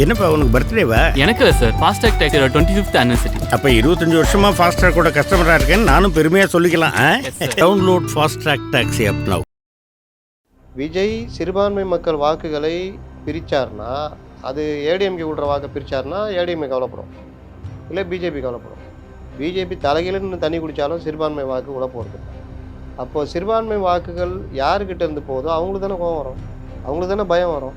என்னப்பா உனக்கு பர்த்டேவா? எனக்கு இல்லை சார், ஃபாஸ்டாக் டேக்கரோட 25th anniversary. அப்போ 25 வருஷமா ஃபாஸ்ட்ராக்கோட கஸ்டமராக இருக்கேன்னு நானும் பெருமையாக சொல்லிக்கலாம். Download Fastrack taxi app now. Vijay சிறுபான்மை மக்கள் வாக்குகளை பிரித்தார்னா, அது ஏடிஎம்கே விடுற வாக்கை பிரித்தார்னா ஏடிஎம்கே கவலைப்படும், இல்லை பிஜேபி கவலைப்படும். பிஜேபி தலைகீழன்னு தண்ணி குடித்தாலும் சிறுபான்மை வாக்கு உள்ள போகிறது. அப்போது சிறுபான்மை வாக்குகள் யாருக்கிட்ட இருந்து போதோ அவங்களுக்கு தானே கோவம் வரும், அவங்களுக்கு தானே பயம் வரும்.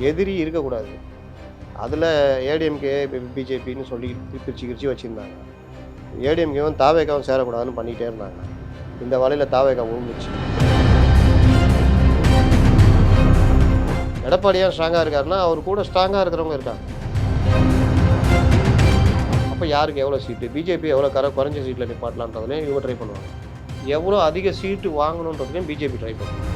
எதிரி இருக்கக்கூடாது. அதில் ஏடிஎம்கே பிஜேபின்னு சொல்லி பிரித்து வச்சுருந்தாங்க. ஏடிஎம்கேவும் தாவேக்காவும் சேரக்கூடாதுன்னு பண்ணிகிட்டே இருந்தாங்க. இந்த வலையில் தாவேக்கா விழுந்துச்சு. எடப்பாடியா ஸ்ட்ராங்காக இருக்காருன்னா அவர் கூட ஸ்ட்ராங்காக இருக்கிறவங்க இருக்காங்க. அப்போ யாருக்கு எவ்வளோ சீட்டு, பிஜேபி எவ்வளோ குறைஞ்ச சீட்டில் நிப்பாட்டலான்றதுலையும் இவங்க ட்ரை பண்ணுவாங்க. எவ்வளோ அதிக சீட்டு வாங்கணுன்றதுலையும் பிஜேபி ட்ரை பண்ணுவாங்க.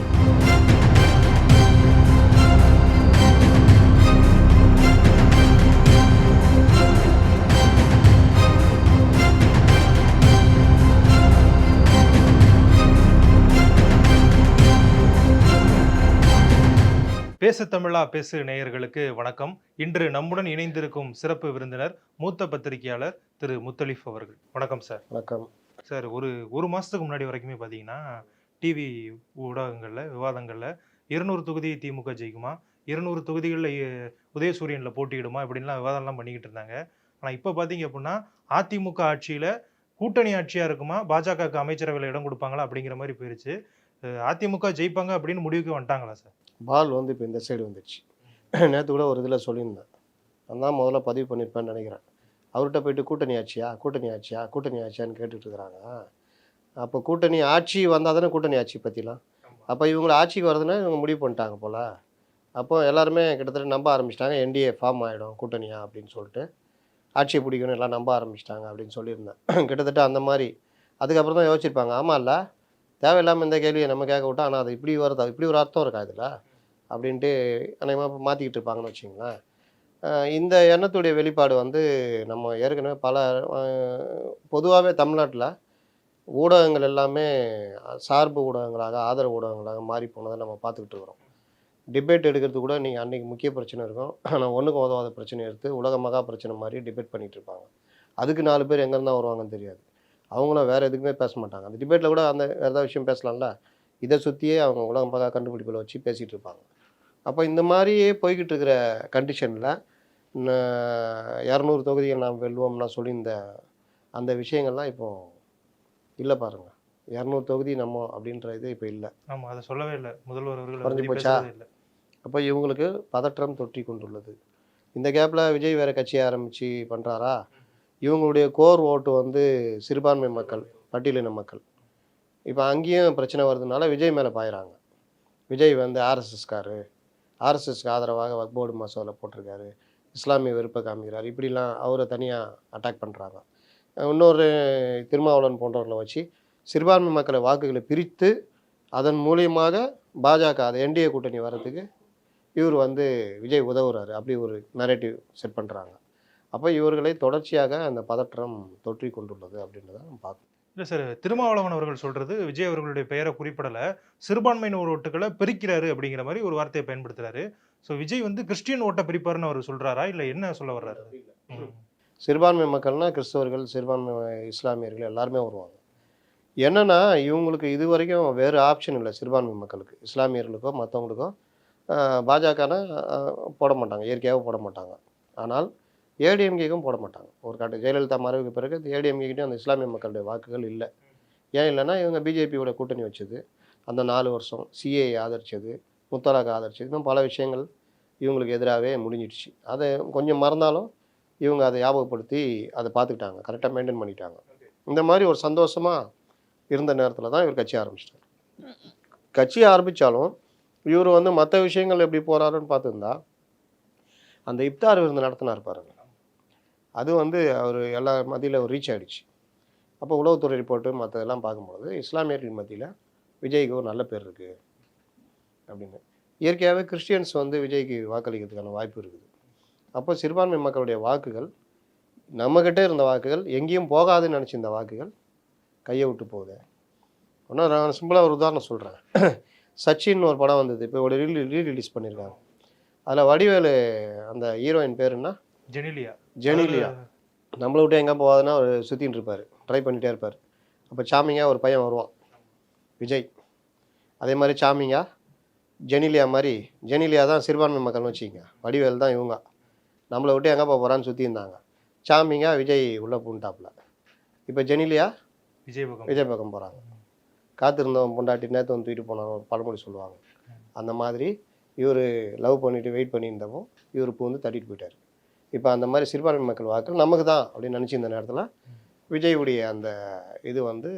பேசு தமிழா பேசு நேயர்களுக்கு வணக்கம். இன்று நம்முடன் இணைந்திருக்கும் சிறப்பு விருந்தினர் மூத்த பத்திரிகையாளர் திரு முத்தலீஃப் அவர்கள். வணக்கம் சார். வணக்கம் சார். ஒரு மாதத்துக்கு முன்னாடி வரைக்குமே பார்த்தீங்கன்னா டிவி ஊடகங்களில் விவாதங்களில் 200 தொகுதி திமுக ஜெயிக்குமா, 200 தொகுதிகளில் உதயசூரியனில் போட்டியிடுமா இப்படின்லாம் விவாதம்லாம் பண்ணிக்கிட்டு இருந்தாங்க. ஆனால் இப்போ பார்த்தீங்க அப்படின்னா அதிமுக ஆட்சியில் கூட்டணி ஆட்சியாக இருக்குமா, பாஜகவுக்கு அமைச்சரவையில் இடம் கொடுப்பாங்களா அப்படிங்கிற மாதிரி போயிடுச்சு. அதிமுக ஜெயிப்பாங்க அப்படின்னு முடிவுக்கு வந்துட்டாங்களா சார்? பால் வந்து இப்போ இந்த சைடு வந்துடுச்சு. நேற்று கூட ஒரு இதில் சொல்லியிருந்தேன், நான் தான் முதல்ல பதிவு பண்ணியிருப்பேன்னு நினைக்கிறேன். அவர்கிட்ட போயிட்டு கூட்டணி ஆட்சியான்னு கேட்டுட்ருக்குறாங்க. அப்போ கூட்டணி ஆட்சி வந்தால் தானே கூட்டணி ஆட்சி பற்றிலாம். அப்போ இவங்களை ஆட்சிக்கு வரதுன்னா இவங்க முடிவு பண்ணிட்டாங்க போல். அப்போ எல்லாருமே கிட்டத்தட்ட நம்ப ஆரம்பிச்சிட்டாங்க, என்டிஏ ஃபார்ம் ஆகிடும் கூட்டணியா அப்படின்னு சொல்லிட்டு, ஆட்சியை பிடிக்கணும் எல்லாம் நம்ப ஆரம்பிச்சிட்டாங்க அப்படின்னு சொல்லியிருந்தேன். கிட்டத்தட்ட அந்த மாதிரி அதுக்கப்புறம் தான் யோசிச்சிருப்பாங்க. ஆமாம் இல்லை, தேவையில்லாமல் இந்த கேள்வியை நம்ம கேட்க விட்டா, ஆனால் அது இப்படி வருதா, இப்படி ஒரு அர்த்தம் இருக்கா இதில் அப்படின்ட்டு அநேகமாக மாற்றிக்கிட்டு இருப்பாங்கன்னு வச்சுங்களேன். இந்த எண்ணத்துடைய வெளிப்பாடு வந்து நம்ம ஏற்கனவே பொதுவாகவே தமிழ்நாட்டில் ஊடகங்கள் எல்லாமே சார்பு ஊடகங்களாக, ஆதரவு ஊடகங்களாக மாறி போனதை நம்ம பார்த்துக்கிட்டு இருக்கிறோம். டிபேட் எடுக்கிறது கூட நீங்கள் அன்றைக்கி முக்கிய பிரச்சனை இருக்கும், ஆனால் ஒன்றுக்கும் உதவாத பிரச்சனை எடுத்து உலக மகா பிரச்சனை மாதிரி டிபேட் பண்ணிகிட்டு இருப்பாங்க. அதுக்கு 4 பேர் எங்கேருந்தா வருவாங்கன்னு தெரியாது. அவங்களும் வேறு எதுக்குமே பேச மாட்டாங்க. அந்த டிபேட்டில் கூட அந்த வேறு ஏதாவது விஷயம் பேசலாம்ல, இதை சுற்றியே அவங்க உலக மகா கண்டுபிடிப்பில் வச்சு பேசிகிட்டு இருப்பாங்க. அப்போ இந்த மாதிரியே போய்கிட்டு இருக்கிற கண்டிஷனில் 200 தொகுதிகள் நாம் வெல்வோம்னா சொல்லி அந்த விஷயங்கள்லாம் இப்போது இல்லை பாருங்கள். 200 தொகுதி நம்ம அப்படின்ற இது இப்போ இல்லை. ஆமாம், அதை சொல்லவே இல்லை முதல்வர் அவர்கள். குறைஞ்சி போச்சா? அப்போ இவங்களுக்கு பதற்றம் தொற்றி கொண்டுள்ளது. இந்த கேப்பில் விஜய் வேறு கட்சியை ஆரம்பித்து பண்ணுறாரா? இவங்களுடைய கோர் ஓட்டு வந்து சிறுபான்மை மக்கள், பட்டியலின மக்கள். இப்போ அங்கேயும் பிரச்சனை வருதுனால விஜய் மேலே பாயிறாங்க. விஜய் வந்து ஆர்எஸ்எஸ்க்கு ஆதரவாக வக்ஃப் போர்டு மசோதாவில் போட்டிருக்காரு, இஸ்லாமிய வெறுப்பை காமிக்கிறார், இப்படிலாம் அவரை தனியாக அட்டாக் பண்ணுறாங்க. இன்னொரு திருமாவளவன் போன்றவர்களை வச்சு சிறுபான்மை மக்களை வாக்குகளை பிரித்து அதன் மூலியமாக பாஜக அது என்டிஏ கூட்டணி வர்றதுக்கு இவர் வந்து விஜய் உதவுறாரு, அப்படி ஒரு நரேட்டிவ் செட் பண்ணுறாங்க. அப்போ இவர்களை தொடர்ச்சியாக அந்த பதற்றம் தொற்றி கொண்டுள்ளது அப்படின்றத நம்ம பார்க்கணும். இல்லை சார், திருமாவளவன் அவர்கள் சொல்கிறது விஜய் அவர்களுடைய பெயரை குறிப்பிடலை, சிறுபான்மையினர் ஓட்டுகளை பிரிக்கிறாரு அப்படிங்கிற மாதிரி ஒரு வார்த்தையை பயன்படுத்துகிறாரு. ஸோ விஜய் வந்து கிறிஸ்டியன் ஓட்டை பிரிப்பாருன்னு அவர் சொல்கிறாரா, இல்லை என்ன சொல்ல வர்றாரு? சிறுபான்மை மக்கள்னால் கிறிஸ்தவர்கள், சிறுபான்மை இஸ்லாமியர்கள் எல்லாருமே வருவாங்க. என்னென்னா இவங்களுக்கு இது வரைக்கும் வேறு ஆப்ஷன் இல்லை. சிறுபான்மை மக்களுக்கு, இஸ்லாமியர்களுக்கோ மற்றவங்களுக்கோ பாஜகனா போட மாட்டாங்க, இயற்கையாக போட மாட்டாங்க. ஆனால் ஏடிஎம்கேக்கும் போட மாட்டாங்க. ஒரு ஜெயலலிதா மறைவுக்கு பிறகு ஏடிஎம்கேக்கிட்டையும் அந்த இஸ்லாமிய மக்களுடைய வாக்குகள் இல்லை. ஏன் இல்லைன்னா இவங்க பிஜேபியோட கூட்டணி வச்சது, அந்த 4 வருஷம் சிஏஏ ஆதரிச்சது, முத்தலாக் ஆதரிச்சது, இன்னும் பல விஷயங்கள் இவங்களுக்கு எதிராகவே முடிஞ்சிடுச்சு. அதை கொஞ்சம் மறந்தாலும் இவங்க அதை ஞாபகப்படுத்தி அதை பார்த்துக்கிட்டாங்க, கரெக்டாக மெயின்டைன் பண்ணிட்டாங்க. இந்த மாதிரி ஒரு சந்தோஷமாக இருந்த நேரத்தில் தான் இவர் கட்சி ஆரம்பிச்சிட்டார். கட்சி ஆரம்பித்தாலும் இவர் வந்து மற்ற விஷயங்கள் எப்படி போகிறாருன்னு பார்த்துருந்தா, அந்த இப்தார் விருந்து நடத்தினார் பாருங்க, அது வந்து அவர் எல்லா மத்தியில் ஒரு ரீச் ஆகிடுச்சு. அப்போ உளவுத்துறை ரிப்போர்ட்டு மற்றதெல்லாம் பார்க்கும்பொழுது இஸ்லாமியர்கள் மத்தியில் விஜய்க்கு ஒரு நல்ல பேர் இருக்குது அப்படின்னு. இயற்கையாகவே கிறிஸ்டியன்ஸ் வந்து விஜய்க்கு வாக்களிக்கிறதுக்கான வாய்ப்பு இருக்குது. அப்போ சிறுபான்மை மக்களுடைய வாக்குகள், நம்மக்கிட்ட இருந்த வாக்குகள் எங்கேயும் போகாதுன்னு நினச்சிருந்த வாக்குகள் கையை விட்டு போகுது. ஒன்றும் நான் சிம்பிளாக ஒரு உதாரணம் சொல்கிறேன். சச்சின் ஒரு படம் வந்தது, இப்போ ஒரு ரீ ரிலீஸ் பண்ணியிருக்காங்க. அதில் வடிவேலு அந்த ஹீரோயின் பேர் என்ன, ஜெனிலியா. ஜெனிலியா. நம்மளை விட்டு எங்கே போகாதுன்னா அவர் சுற்றின்னு இருப்பார், ட்ரை பண்ணிகிட்டே இருப்பார். அப்போ சாமிங்காக ஒரு பையன் வருவான், விஜய். அதே மாதிரி சாமிங்கா ஜெனிலியா மாதிரி, ஜெனிலியா தான் சிறுபான்மை மக்கள்னு வச்சுக்கிங்க, வடிவேல் தான் இவங்க. நம்மளை விட்டு எங்கே போக போகிறான்னு சுற்றி இருந்தாங்க. சாமிங்கா விஜய் உள்ளே பூண்டாப்புல. இப்போ ஜெனிலியா விஜய் பக்கம் போகிறாங்க. காத்திருந்தவன் பொண்டாட்டி நேற்று வந்து தூக்கிட்டு போனாங்க ஒரு பழமொழி சொல்லுவாங்க. அந்த மாதிரி இவர் லவ் பண்ணிவிட்டு வெயிட் பண்ணியிருந்தப்போ இவர் இப்போ வந்து தட்டிட்டு போயிட்டார். இப்போ அந்த மாதிரி சிறுபான்மை மக்கள் வாக்கள் நமக்கு தான் அப்படின்னு நினச்சிருந்த நேரத்தில் விஜயுடைய அந்த இது வந்து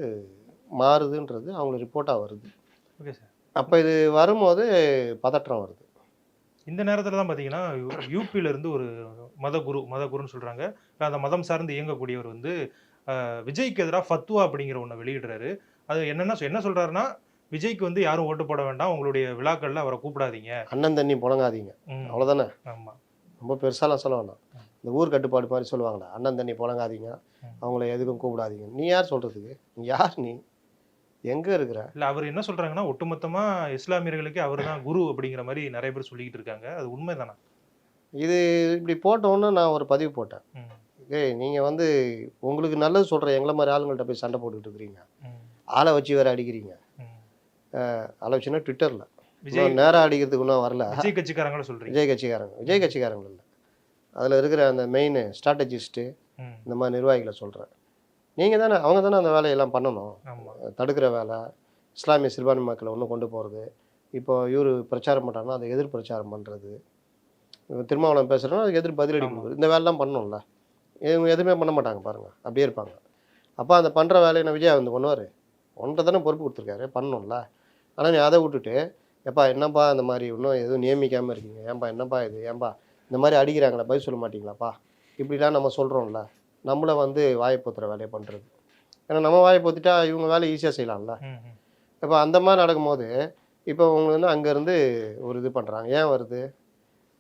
மாறுதுன்றது அவங்களுக்கு ரிப்போர்ட்டாக வருது. Okay sir. அப்போ இது வரும்போது பதற்றம் வருது. இந்த நேரத்தில் தான் பார்த்தீங்கன்னா யூபியிலேருந்து ஒரு மதகுருன்னு சொல்கிறாங்க, அந்த மதம் சார்ந்து இயங்கக்கூடியவர் வந்து விஜய்க்கு எதிராக ஃபத்வா அப்படிங்கிற ஒன்று வெளியிடுறாரு. அது என்ன சொல்கிறாருன்னா, விஜய்க்கு வந்து யாரும் ஓட்டு போட வேண்டாம், உங்களுடைய விழாக்களில் அவரை கூப்பிடாதீங்க, அண்ணன் தண்ணி புழங்காதீங்க, அவ்வளோதானே. ஆமாம், ரொம்ப பெருசாலாம் சொல்ல வேண்டாம். இந்த ஊர் கட்டுப்பாடு மாதிரி சொல்லுவாங்களா, அண்ணன் தண்ணி புழங்காதீங்க, அவங்கள எதுக்கும் கூப்பிடாதீங்க. நீ யார் சொல்கிறதுக்கு, நீ யார், நீ எங்கே இருக்கிற? இல்லை அவர் என்ன சொல்கிறாங்கன்னா, ஒட்டுமொத்தமாக இஸ்லாமியர்களுக்கு அவர் தான் குரு அப்படிங்கிற மாதிரி நிறைய பேர் சொல்லிக்கிட்டு இருக்காங்க. அது உண்மை தானே? இது இப்படி போட்டோன்னு நான் ஒரு பதிவு போட்டேன். நீங்கள் வந்து உங்களுக்கு நல்லது சொல்கிற எங்களை மாதிரி ஆளுங்கள்ட்ட போய் சண்டை போட்டுக்கிட்டு இருக்கிறீங்க, ஆளை வச்சு வேறு அடிக்கிறீங்க. ஆளை வச்சுன்னா ட்விட்டரில் விஜய் நேராக அடிக்கிறதுக்கு இன்னும் வரல. விஜய் கட்சிக்காரங்களும் சொல்கிறீங்க? விஜய் கட்சிக்காரங்க இல்லை, அதில் இருக்கிற அந்த மெயின் ஸ்ட்ராட்டஜிஸ்ட்டு இந்த மாதிரி நிர்வாகிகளை சொல்கிறேன். நீங்கள் தானே, அவங்க தானே அந்த வேலையெல்லாம் பண்ணணும், தடுக்கிற வேலை. இஸ்லாமிய சிறுபான்மை மக்களை ஒன்றும் கொண்டு போகிறது. இப்போ இவர் பிரச்சாரம் பண்ணுறாங்கன்னா அதை எதிர் பிரச்சாரம் பண்ணுறது, திருமாவளவன் பேசுகிறோன்னா அதுக்கு எதிர் பதிலடி கொடுக்குறது, இந்த வேலைலாம் பண்ணணும்ல. இவங்க எதுவுமே பண்ண மாட்டாங்க பாருங்கள், அப்படியே இருப்பாங்க. அப்போ அந்த பண்ணுற வேலையை நான் விஜய் வந்து பண்ணுவார், ஒன்றை தானே பொறுப்பு கொடுத்துருக்காரு, பண்ணணும்ல. ஆனால் நீ அதை விட்டுட்டு எப்பா என்னப்பா இந்த மாதிரி இன்னும் எதுவும் நியமிக்காமல் இருக்கீங்க, ஏன்பா என்னப்பா இது, ஏன்பா இந்த மாதிரி அடிக்கிறாங்களா, பதில் சொல்ல மாட்டீங்களாப்பா, இப்படிலாம் நம்ம சொல்கிறோம்ல. நம்மளை வந்து வாயை பொத்துற வேலையை பண்ணுறது. ஏன்னா நம்ம வாயை பொத்திட்டா இவங்க வேலையை ஈஸியாக செய்யலாம்ல. இப்போ அந்த மாதிரி நடக்கும்போது இப்போ அவங்க வந்து அங்கேருந்து ஒரு இது பண்ணுறாங்க. ஏன் வருது,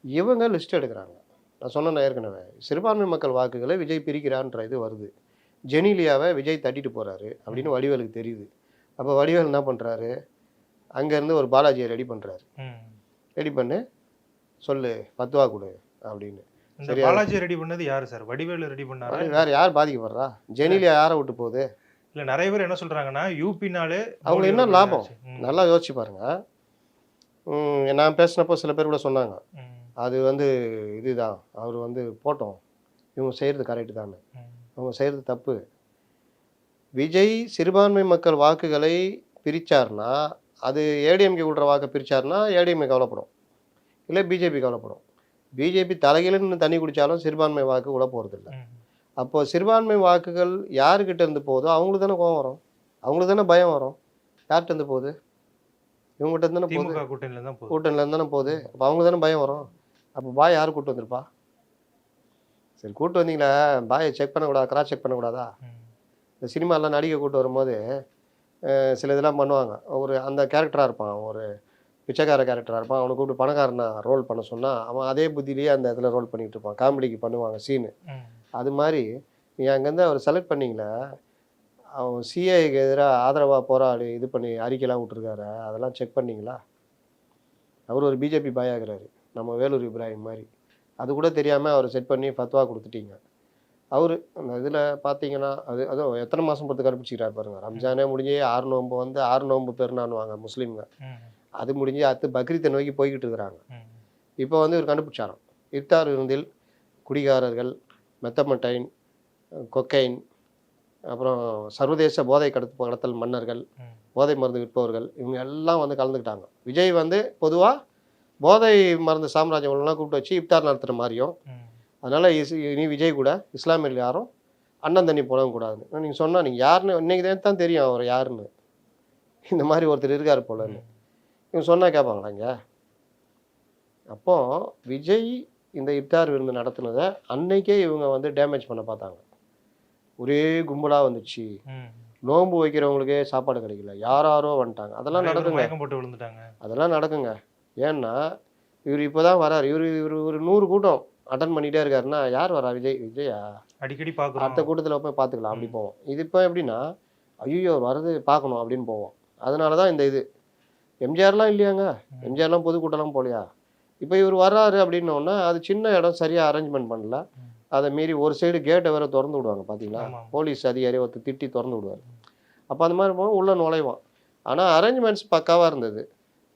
இவங்க லிஸ்ட் எடுக்கிறாங்க. நான் சொன்னேன் ஏற்கனவே, சிறுபான்மை மக்கள் வாக்குகளை விஜய் பிரிக்கிறான்ற இது வருது. ஜெனிலியாவை விஜய் தட்டிட்டு போகிறாரு அப்படின்னு வடிவேலுக்கு தெரியுது. அப்போ வடிவேல் என்ன பண்ணுறாரு, அங்கேருந்து ஒரு பாலாஜியை ரெடி பண்ணுறாரு. ரெடி பண்ணு சொல்லு பத்துவா கொடு அப்படின்னு. சரி, பாலாஜி ரெடி பண்ணது யாரு சார்? வடிவேலு ரெடி பண்ணாரு. வேற யார் பாதிக்கப்படுறா? ஜெனிலியா யாரை விட்டு போகுது? இல்லை, நிறைய பேர் என்ன சொல்கிறாங்கன்னா யூபினாலே அவங்களுக்கு என்ன லாபம், நல்லா யோசிச்சு பாருங்க. நான் பேசினப்போ சில பேர் கூட சொன்னாங்க, அது வந்து இதுதான், அவர் வந்து போட்டோம், இவங்க செய்கிறது கரெக்டு தானே, அவங்க செய்கிறது தப்பு. விஜய் சிறுபான்மை மக்கள் வாக்குகளை பிரித்தார்னா, அது ஏடிஎம்கே விடுற வாக்கை பிரித்தார்னா ஏடிஎம்கே கவலைப்படும், இல்லை பிஜேபி கவலைப்படும். பிஜேபி தலைகீழன்னு தண்ணி குடித்தாலும் சிறுபான்மை வாக்கு விட போகிறதில்ல. அப்போ சிறுபான்மை வாக்குகள் யாருக்கிட்ட இருந்து போகுதோ அவங்களுக்கு தானே கோவம் வரும், அவங்களுக்கு தானே பயம் வரும். யார்கிட்ட இருந்து போகுது, இவங்ககிட்ட இருந்து தானே போகுது, கூட்டணிலேருந்து தானே போகுது. அப்போ அவங்க தானே பயம் வரும். அப்போ பாய் யார் கூட்டு வந்திருப்பா? சரி, கூட்டு வந்தீங்களா, பாயை செக் பண்ணக்கூடாது, கிராஸ் செக் பண்ணக்கூடாதா? இந்த சினிமாலாம் நடிகை கூட்டு வரும்போது சில இதெல்லாம் பண்ணுவாங்க. ஒரு அந்த கேரக்டராக இருப்பான், ஒரு பிச்சைக்கார கேரக்டராக இருப்பான், அவனை கூப்பிட்டு பணக்காரனை ரோல் பண்ண சொன்னால் அவன் அதே புத்திலேயே அந்த இதில் ரோல் பண்ணிகிட்டு இருப்பான். காமெடிக்கு பண்ணுவாங்க சீனு. அது மாதிரி நீங்கள் அங்கேருந்து அவர் செலக்ட் பண்ணிங்களே, அவன் சிஐக்கு எதிராக ஆதரவாக போராடி இது பண்ணி அறிக்கைலாம் விட்டுருக்காரு, அதெல்லாம் செக் பண்ணிங்களா? அவர் ஒரு பிஜேபி பாயாகிறாரு, நம்ம வேலூர் இப்ராஹிம் மாதிரி. அது கூட தெரியாமல் அவர் செட் பண்ணி ஃபத்வா கொடுத்துட்டீங்க. அவர் அந்த இதில் பார்த்தீங்கன்னா அதுவும் எத்தனை மாதம் பொறுத்து கண்டுபிடிச்சிக்கிறார் பாருங்கள். ரம்ஜானே முடிஞ்சு 6 நோன்பு வந்து 6 நோன்பு பெருநான்னுவாங்க முஸ்லீம்ங்க, அது முடிஞ்சு அடுத்து பக்ரீத்தை நோக்கி போய்கிட்டு இருக்கிறாங்க. இப்போ வந்து இவர் கண்டுபிடிச்சாராம், இஃப்தார் விருந்தில் குடிகாரர்கள், மெத்தமட்டைன், கொக்கைன், அப்புறம் சர்வதேச போதை கடத்தல் மன்னர்கள், போதை மருந்து விற்பவர்கள், இவங்க எல்லாம் வந்து கலந்துக்கிட்டாங்க. விஜய் வந்து பொதுவாக போதை மருந்து சாம்ராஜ்யங்கள்லாம் கூப்பிட்டு வச்சு இஃப்தார் நடத்துகிற மாதிரியும். அதனால் இனி விஜய் கூட இஸ்லாமியர்கள் யாரும் அண்ணன் தண்ணி போடக்கூடாதுன்னு நீங்கள் சொன்னால், நீங்கள் யாருன்னு இன்றைக்கி தான் தெரியும் அவர் யாருன்னு, இந்த மாதிரி ஒருத்தர் இருக்கார் போலன்னு இவங்க சொன்னால் கேட்பாங்களா இங்கே? அப்போது விஜய் இந்த இஃப்தார் விருந்து நடத்துனதை அன்னைக்கே இவங்க வந்து டேமேஜ் பண்ண பார்த்தாங்க. ஒரே கும்பலாக வந்துச்சு, நோன்பு வைக்கிறவங்களுக்கே சாப்பாடு கிடைக்கல, யாரோ வந்துட்டாங்க. அதெல்லாம் நடக்குங்க, அதெல்லாம் நடக்குங்க. ஏன்னா இவர் இப்போ தான் வராரு, இவர் ஒரு 100 கூட்டம் அட்டன் பண்ணிகிட்டே இருக்காருன்னா யார் வரா? விஜயா அடிக்கடி பார்க்குறோம், அடுத்த கூட்டத்தில் போய் பார்த்துக்கலாம் அப்படி போவோம். இது இப்போ எப்படின்னா ஐயோ வரது பார்க்கணும் அப்படின்னு போவோம். அதனால தான் இந்த இது எம்ஜிஆர்லாம் இல்லையாங்க, எம்ஜிஆர்லாம் பொதுக்கூட்டம்லாம் போகலையா? இப்போ இவர் வர்றாரு அப்படின்னோடனே அது சின்ன இடம், சரியாக அரேஞ்ச்மெண்ட் பண்ணல. அதை மீறி ஒரு சைடு கேட்டை வேற திறந்து விடுவாங்க பார்த்தீங்களா? ஆமா. போலீஸ் அதிகாரி ஒருத்தர் திட்டி திறந்து விடுவார். அப்போ அந்த மாதிரி போக உள்ளே நுழைவான். ஆனால் அரேஞ்ச்மெண்ட்ஸ் பக்காவாக இருந்தது.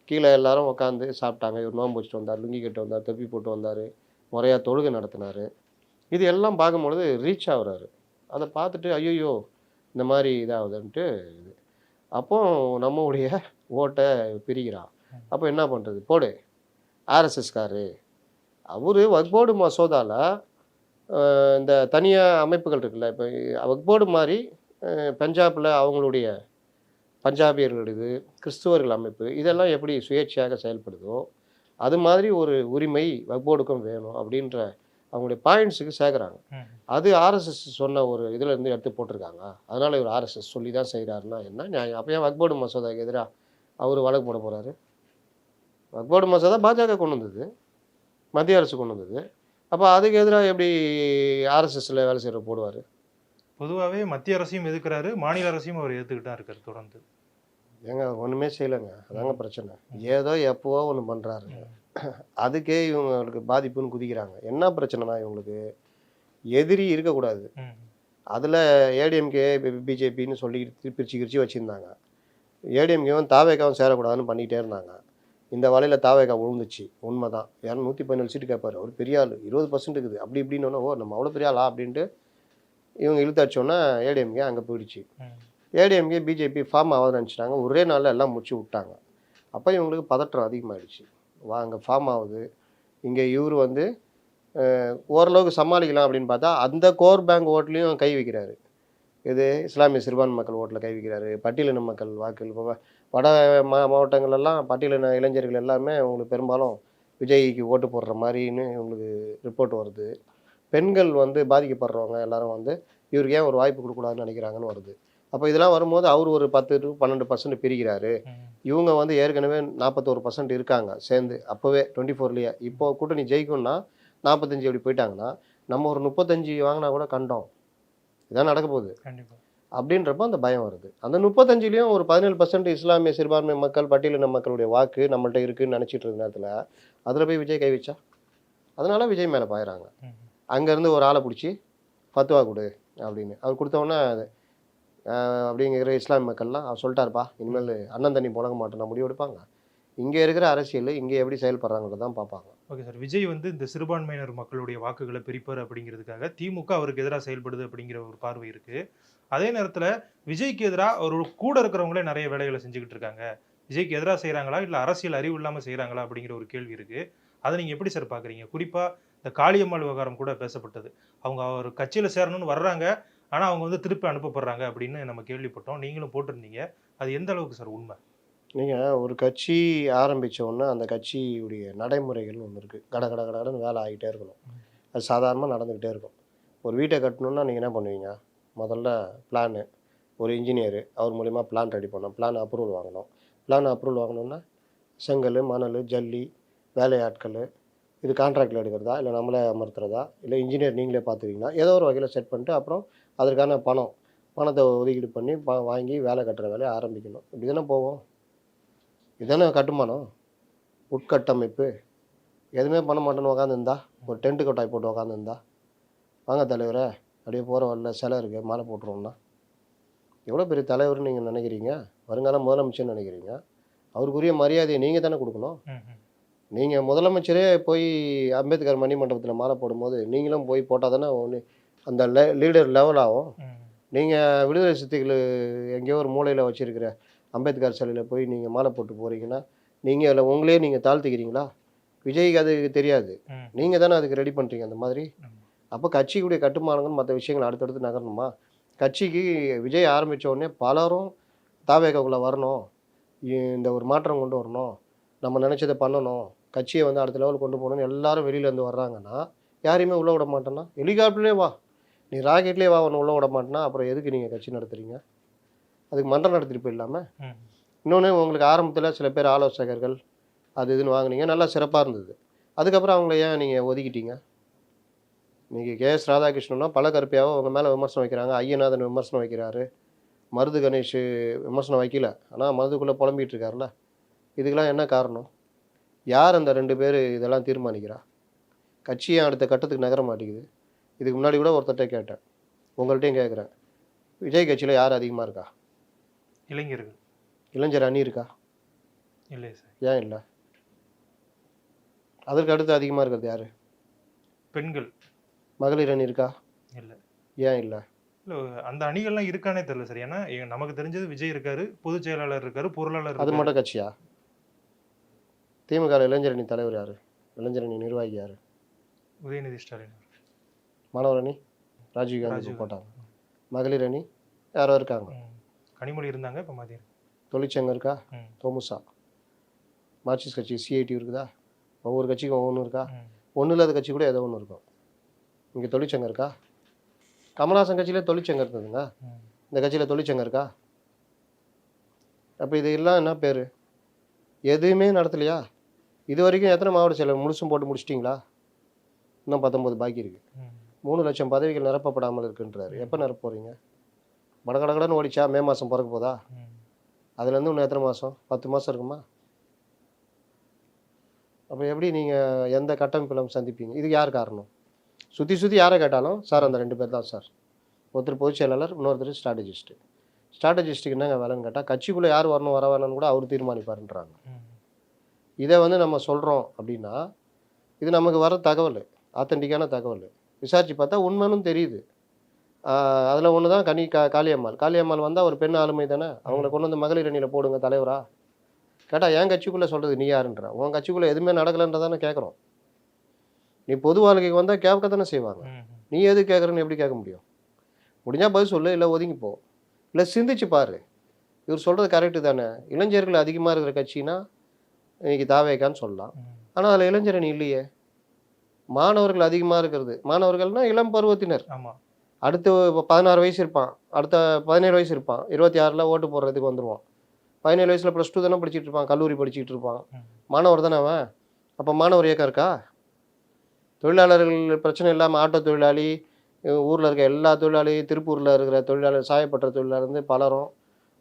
கீழே எல்லாரும் உட்காந்து சாப்பிட்டாங்க. இவர் நோன்பு வச்சுட்டு வந்தார், லுங்கி கட்டு வந்தார், தொப்பி போட்டு வந்தார், முறையாக தொழுகை நடத்தினார். இது எல்லாம் பார்க்கும்பொழுது ரீச் ஆகுறாரு. அதை பார்த்துட்டு ஐயோ இந்த மாதிரி இதாகுதுன்ட்டு இது. அப்போ நம்மளுடைய ஓட்டை பிரிக்கிறான். அப்போ என்ன பண்ணுறது? போடு ஆர்எஸ்எஸ்காரு அவர் வக்போர்டு மசோதாவில் இந்த தனியாக அமைப்புகள் இருக்குல்ல, இப்போ வக்போர்டு மாதிரி பஞ்சாபில் அவங்களுடைய பஞ்சாபியர்களுடையது, கிறிஸ்துவர்கள் அமைப்பு, இதெல்லாம் எப்படி சுயேட்சையாக செயல்படுதோ அது மாதிரி ஒரு உரிமை வக்போர்டுக்கும் வேணும் அப்படின்ற அவங்களுடைய பாயிண்ட்ஸுக்கு சேர்க்குறாங்க. அது ஆர்எஸ்எஸ் சொன்ன ஒரு இதில் இருந்து எடுத்து போட்டிருக்காங்க. அதனால் இவர் ஆர்எஸ்எஸ் சொல்லி தான் செய்கிறாருன்னா என்ன நியாயம்? அப்போ ஏன் வக்போர்டு மசோதாவுக்கு எதிராக அவர் வழக்கு போட போகிறாரு? வக்போர்டு மசோதா பாஜக கொண்டு வந்தது, மத்திய அரசு கொண்டு வந்தது. அப்போ அதுக்கு எதிராக எப்படி ஆர்எஸ்எஸ்ல வேலை செய்கிற போடுவார்? பொதுவாகவே மத்திய அரசையும் எதிர்க்கிறாரு, மாநில அரசையும் அவர் எதிர்த்துக்கிட்டு தான் இருக்காரு தொடர்ந்து. ஏங்க ஒன்றுமே செய்யலைங்க, அதாங்க பிரச்சனை. ஏதோ எப்போவோ ஒன்று பண்ணுறாரு, அதுக்கே இவங்களுக்கு பாதிப்புன்னு குதிக்கிறாங்க. என்ன பிரச்சனைனா இவங்களுக்கு எதிரி இருக்கக்கூடாது. அதில் ஏடிஎம்கே பிஜேபின்னு சொல்லி பிரிச்சு வச்சுருந்தாங்க. ஏடிஎம்கேவும் தாவேக்காவும் சேரக்கூடாதுன்னு பண்ணிகிட்டே இருந்தாங்க. இந்த வலையில் தாவேக்கா விழுந்துச்சு, உண்மை தான். 117 சீட்டு கேட்பார், அவர் பெரிய ஆள், 20% இருக்குது அப்படி இப்படின்னு. ஓ நம்ம அவ்வளோ பெரிய ஆளா அப்படின்ட்டு இவங்க இழுத்தாச்சோன்னா ஏடிஎம்கே அங்கே போயிடுச்சு. ஏடிஎம்கே பிஜேபி ஃபார்ம் ஆகுதுன்னு நினச்சிட்டாங்க, ஒரே நாளில் எல்லாம் முடிச்சு விட்டாங்க. அப்போ இவங்களுக்கு பதற்றம் அதிகமாகிடுச்சு. அங்கே ஃபார்ம் ஆகுது, இங்கே இவர் வந்து ஓரளவுக்கு சமாளிக்கலாம் அப்படின்னு பார்த்தா அந்த கோர் பேங்க் ஓட்லேயும் கை வைக்கிறாரு. இது இஸ்லாமிய சிறுபான்மை மக்கள் ஓட்டில் கை வைக்கிறாரு, பட்டியலின மக்கள் வாக்கு. இப்போ வட மாவட்டங்களெல்லாம் பட்டியலின இளைஞர்கள் எல்லாமே உங்களுக்கு பெரும்பாலும் விஜய்க்கு ஓட்டு போடுற மாதிரின்னு இவங்களுக்கு ரிப்போர்ட் வருது. பெண்கள் வந்து பாதிக்கப்படுறவங்க எல்லாரும் வந்து இவருக்கு ஏன் ஒரு வாய்ப்பு கொடுக்கூடாதுன்னு நினைக்கிறாங்கன்னு வருது. அப்போ இதெல்லாம் வரும்போது அவர் ஒரு 10 to 12% பிரிக்கிறாரு. இவங்க வந்து ஏற்கனவே 41% இருக்காங்க சேர்ந்து, அப்போவே 24லேயே. இப்போ கூட்டணி ஜெயிக்கும்னா 45 அப்படி போயிட்டாங்கன்னா நம்ம ஒரு 35 வாங்கினா கூட கண்டோம், இதான் நடக்க போகுது அப்படின்றப்போ அந்த பயம் வருது. அந்த 35லேயும் ஒரு 17% இஸ்லாமிய சிறுபான்மை மக்கள், பட்டியலின மக்களுடைய வாக்கு நம்மள்ட்ட இருக்குன்னு நினச்சிட்டு இருந்த நேரத்தில் அதில் போய் விஜய் கை வச்சா, அதனால விஜய் மேலே பாயிறாங்க. அங்கேருந்து ஒரு ஆளை பிடிச்சி ஃபத்வா கொடு அப்படின்னு அவர் கொடுத்தோன்னே அப்படிங்கிற இஸ்லாமிய மக்கள்லாம் அவர் சொல்லிட்டாருப்பா, இனிமேல் அண்ணன் தண்ணி புழங்க மாட்டோம் முடிவு எடுப்பாங்க. இங்கே இருக்கிற அரசியல் இங்கே எப்படி செயல்படுறாங்கிறத தான் பார்ப்பாங்க. ஓகே சார், விஜய் வந்து இந்த சிறுபான்மையினர் மக்களுடைய வாக்குகளை பிரிப்பார் அப்படிங்கிறதுக்காக திமுக அவருக்கு எதிராக செயல்படுது அப்படிங்கிற ஒரு பார்வை இருக்குது. அதே நேரத்தில் விஜய்க்கு எதிராக அவர் கூட இருக்கிறவங்களே நிறைய வேலைகளை செஞ்சுக்கிட்டு இருக்காங்க. விஜய்க்கு எதிராக செய்கிறாங்களா இல்லை அரசியல் அறிவு இல்லாமல் செய்கிறாங்களா அப்படிங்கிற ஒரு கேள்வி இருக்குது. அதை நீங்கள் எப்படி சார் பார்க்குறீங்க? குறிப்பாக இந்த காளியம்மாள் விவகாரம் கூட பேசப்பட்டது. அவங்க அவர் கட்சியில் சேரணும்னு வர்றாங்க, ஆனால் அவங்க வந்து திருப்பி அனுப்பப்படுறாங்க அப்படின்னு நம்ம கேள்விப்பட்டோம். நீங்களும் போட்டிருந்தீங்க. அது எந்த அளவுக்கு சார் உண்மை? நீங்கள் ஒரு கட்சி ஆரம்பித்தோன்னா அந்த கட்சியுடைய நடைமுறைகள் ஒன்று இருக்குது. கடன்னு வேலை ஆகிட்டே இருக்கணும். அது சாதாரணமாக நடந்துக்கிட்டே இருக்கும். ஒரு வீட்டை கட்டணுன்னா நீங்கள் என்ன பண்ணுவீங்க? முதல்ல பிளானு, ஒரு இன்ஜினியரு அவர் மூலிமா பிளான் ரெடி பண்ணணும், பிளான் அப்ரூவல் வாங்கணும். பிளான் அப்ரூவல் வாங்கணுன்னா செங்கல், மணல், ஜல்லி, வேலையாட்கள், இது கான்ட்ராக்டில் எடுக்கிறதா இல்லை நம்மளே அமர்த்துறதா இல்லை இன்ஜினியர் நீங்களே பார்த்துக்கிங்கன்னா ஏதோ ஒரு வகையில் செட் பண்ணிட்டு அப்புறம் அதற்கான பணத்தை ஒதுக்கீடு பண்ணி வாங்கி வேலை கட்டுற வேலையை ஆரம்பிக்கணும். இப்படி தானே போவோம். இதுதானே கட்டுமானம், உட்கட்டமைப்பு. எதுவுமே பண்ண மாட்டேன்னு உட்காந்துருந்தா, ஒரு டென்ட்டு கொட்டாய் போட்டு உட்காந்துருந்தா, வாங்க தலைவரை அப்படியே போகிற வரல சிலை இருக்குது மாலை போட்டுருவோம்னா எவ்வளோ பெரிய தலைவர்னு நீங்கள் நினைக்கிறீங்க? வருங்கால முதலமைச்சர்னு நினைக்கிறீங்க? அவருக்குரிய மரியாதையை நீங்கள் தானே கொடுக்கணும். நீங்கள் முதலமைச்சரே போய் அம்பேத்கர் மணிமண்டபத்தில் மாலை போடும்போது நீங்களும் போய் போட்டால் தானே ஒன்று அந்த லீடர் லெவல் ஆகும். நீங்கள் விடுதலை சிறுத்தைகள் எங்கேயோ ஒரு மூலையில் வச்சுருக்கிற அம்பேத்கர் சிலையில் போய் நீங்கள் மாலை போட்டு போகிறீங்கன்னா நீங்கள் அதில் உங்களே நீங்கள் தாழ்த்துக்கிறீங்களா? விஜய்க்கு அது தெரியாது, நீங்கள் தானே அதுக்கு ரெடி பண்ணுறீங்க அந்த மாதிரி. அப்போ கட்சிக்குடைய கட்டுமானங்கள் மற்ற விஷயங்கள் அடுத்தடுத்து நகரணுமா? கட்சிக்கு விஜய் ஆரம்பித்த உடனே பலரும் தாவேக்காக்குள்ளே வரணும், இந்த ஒரு மாற்றம் கொண்டு வரணும், நம்ம நினச்சதை பண்ணணும், கட்சியை வந்து அடுத்த லெவல் கொண்டு போகணும்னு எல்லாரும் வெளியிலேருந்து வர்றாங்கன்னா யாரையுமே உள்ளே விட மாட்டேன்னா, ஹெலிகாப்டர்லேயே வா, நீ ராக்கெட்லேயே வா, ஒன்று உள்ளே விட மாட்டேன்னா அப்புறம் எதுக்கு நீங்கள் கட்சி நடத்துகிறீங்க? அதுக்கு மன்றம் நடத்திட்டு போயிடலாமல். இன்னொன்று, உங்களுக்கு ஆரம்பத்தில் சில பேர் ஆலோசகர்கள் அது இதுன்னு வாங்கினீங்க, நல்லா சிறப்பாக இருந்தது. அதுக்கப்புறம் அவங்கள ஏன் நீங்கள் ஒதுக்கிட்டீங்க? நீங்கள் கேஎஸ் ராதாகிருஷ்ணன்னா பல கருப்பையாகவும் அவங்க மேலே விமர்சனம் வைக்கிறாங்க. ஐயநாதன் விமர்சனம் வைக்கிறாரு, மருது கணேஷ் விமர்சனம் வைக்கல, ஆனால் மருதுக்குள்ளே புலம்பிகிட்டு இருக்காருல்ல. இதுக்கெல்லாம் என்ன காரணம்? யார் அந்த 2 பேர் இதெல்லாம் தீர்மானிக்கிறா? கட்சியை அடுத்த கட்டத்துக்கு நகர மாட்டேங்குது. இதுக்கு முன்னாடி கூட ஒருத்தர்கிட்ட கேட்டேன், உங்கள்கிட்டையும் கேட்குறேன். விஜய் கட்சியில் யார் அதிகமாக இருக்கா? இளைஞர்கள் இளைஞர் அணி இருக்கா? இல்லை சார். ஏன் இல்லை? அதற்கு அடுத்து அதிகமாக இருக்கிறது யார்? பெண்கள் மகளிர் அணி இருக்கா? இல்லை. ஏன் இல்லை? இல்லை, அந்த அணிகள்லாம் இருக்கானே தெரியல சார். ஏன்னா நமக்கு தெரிஞ்சது விஜய் இருக்காரு, பொதுச் செயலாளர் இருக்காரு, பொருளாளர் அது இருக்காரு. மட்டும் கட்சியா? திமுக இளைஞர் அணி தலைவர் யார்? இளைஞர் அணி நிர்வாகி யார்? உதயநிதி ஸ்டாலின். மாணவர் அணி ராஜீவ்காந்தி போட்டாங்க. மகளிர் அணி யாரோ இருக்காங்க. கனிமொழி இருந்தாங்க, இப்போ மதியம். தொழிற்சங்கம் இருக்கா? ம். தோமுசா. மார்க்சிஸ்ட் கட்சி சிஐடி இருக்குதா? ஒவ்வொரு கட்சிக்கும் ஒவ்வொன்று இருக்கா? ம். ஒன்றும் இல்லாத கட்சி கூட ஏதோ ஒன்று இருக்கும். இங்கே தொழிற்சங்கம் இருக்கா? கமல்ஹாசன் கட்சியிலே தொழிற்சங்கம் இருந்ததுங்க. ம். இந்த கட்சியில் தொழிற்சங்கம் இருக்கா? அப்போ இது எல்லாம் என்ன பேர்? எதுவுமே நடத்தலையா? இது வரைக்கும் எத்தனை மாவட்ட செயலர் முழுசும் போட்டு முடிச்சிட்டிங்களா? இன்னும் 19 பாக்கி இருக்குது. ம். 3 லட்சம் பதவிகள் நிரப்பப்படாமல் இருக்குன்றாரு. எப்போ நிரப்ப போகிறீங்க? வடகடகடன்னு ஓடிச்சா மே மாதம் பிறக்க போதா? ம். அதுலேருந்து இன்னும் எத்தனை மாதம்? 10 மாதம் இருக்குமா? அப்போ எப்படி நீங்கள் எந்த கட்டமைப்பிலும் சந்திப்பீங்க? இதுக்கு யார் காரணம்? சுற்றி சுற்றி யாரை கேட்டாலும் சார் அந்த 2 பேர் தான் சார். ஒருத்தர் பொதுச் செயலாளர், இன்னொருத்தர் ஸ்ட்ராட்டஜிஸ்ட்டு. ஸ்ட்ராட்டஜிஸ்ட்டுக்கு என்னங்க வேலைன்னு கேட்டால் கட்சிக்குள்ளே யார் வரணும் வர வேணும்னு கூட அவர் தீர்மானிப்பாருன்றாங்க. ம். இதை நம்ம சொல்கிறோம் அப்படின்னா இது நமக்கு வர தகவல், ஆத்தென்டிக்கான தகவல். விசாரித்து பார்த்தா உண்மைன்னு தெரியுது. அதில் ஒன்று தான் காளியம்மாள். காளியம்மாள் வந்தால் ஒரு பெண் ஆளுமை தானே. அவங்கள கொண்டு வந்து மகளிர் அணியில் போடுங்க தலைவரா கேட்டால் என் கட்சிக்குள்ளே சொல்கிறது நீ யாருன்ற? உன் கட்சிக்குள்ளே எதுவுமே நடக்கலைன்றதானே கேட்குறோம். நீ பொது வாழ்க்கைக்கு வந்தால் கேட்க தானே செய்வாங்க. ம். நீ எது கேட்குறன்னு எப்படி கேட்க முடியும்? முடிஞ்சால் பதில் சொல்லு, இல்லை ஒதுங்கி போ, இல்லை சிந்திச்சு பாரு. இவர் சொல்கிறது கரெக்டு தானே. இளைஞர்கள் அதிகமாக இருக்கிற கட்சினா இன்னைக்கு தாவேக்கான்னு சொல்லலாம். ம். ஆனால் அதில் இளைஞர் அணி இல்லையே. மாணவர்கள் அதிகமாக இருக்கிறது. மாணவர்கள்னால் இளம் பருவத்தினர். ஆமாம். அடுத்து 16 வயசு இருப்பான், அடுத்த 17 வயசு இருப்பான், 26 ஓட்டு போடுறதுக்கு வந்துடுவான். 17 வயசில் +2 தானே படிச்சுட்டு இருப்பான், கல்லூரி படிச்சுட்டு இருப்பான். ம். மாணவர் தானே அவன். அப்போ மாணவர் இயக்கம் இருக்கா? தொழிலாளர்கள் பிரச்சனை இல்லாமல் ஆட்டோ தொழிலாளி, ஊரில் இருக்க எல்லா தொழிலாளி, திருப்பூரில் இருக்கிற தொழிலாளர், சாயப்பட்ட தொழிலாளர் இருந்து பலரும்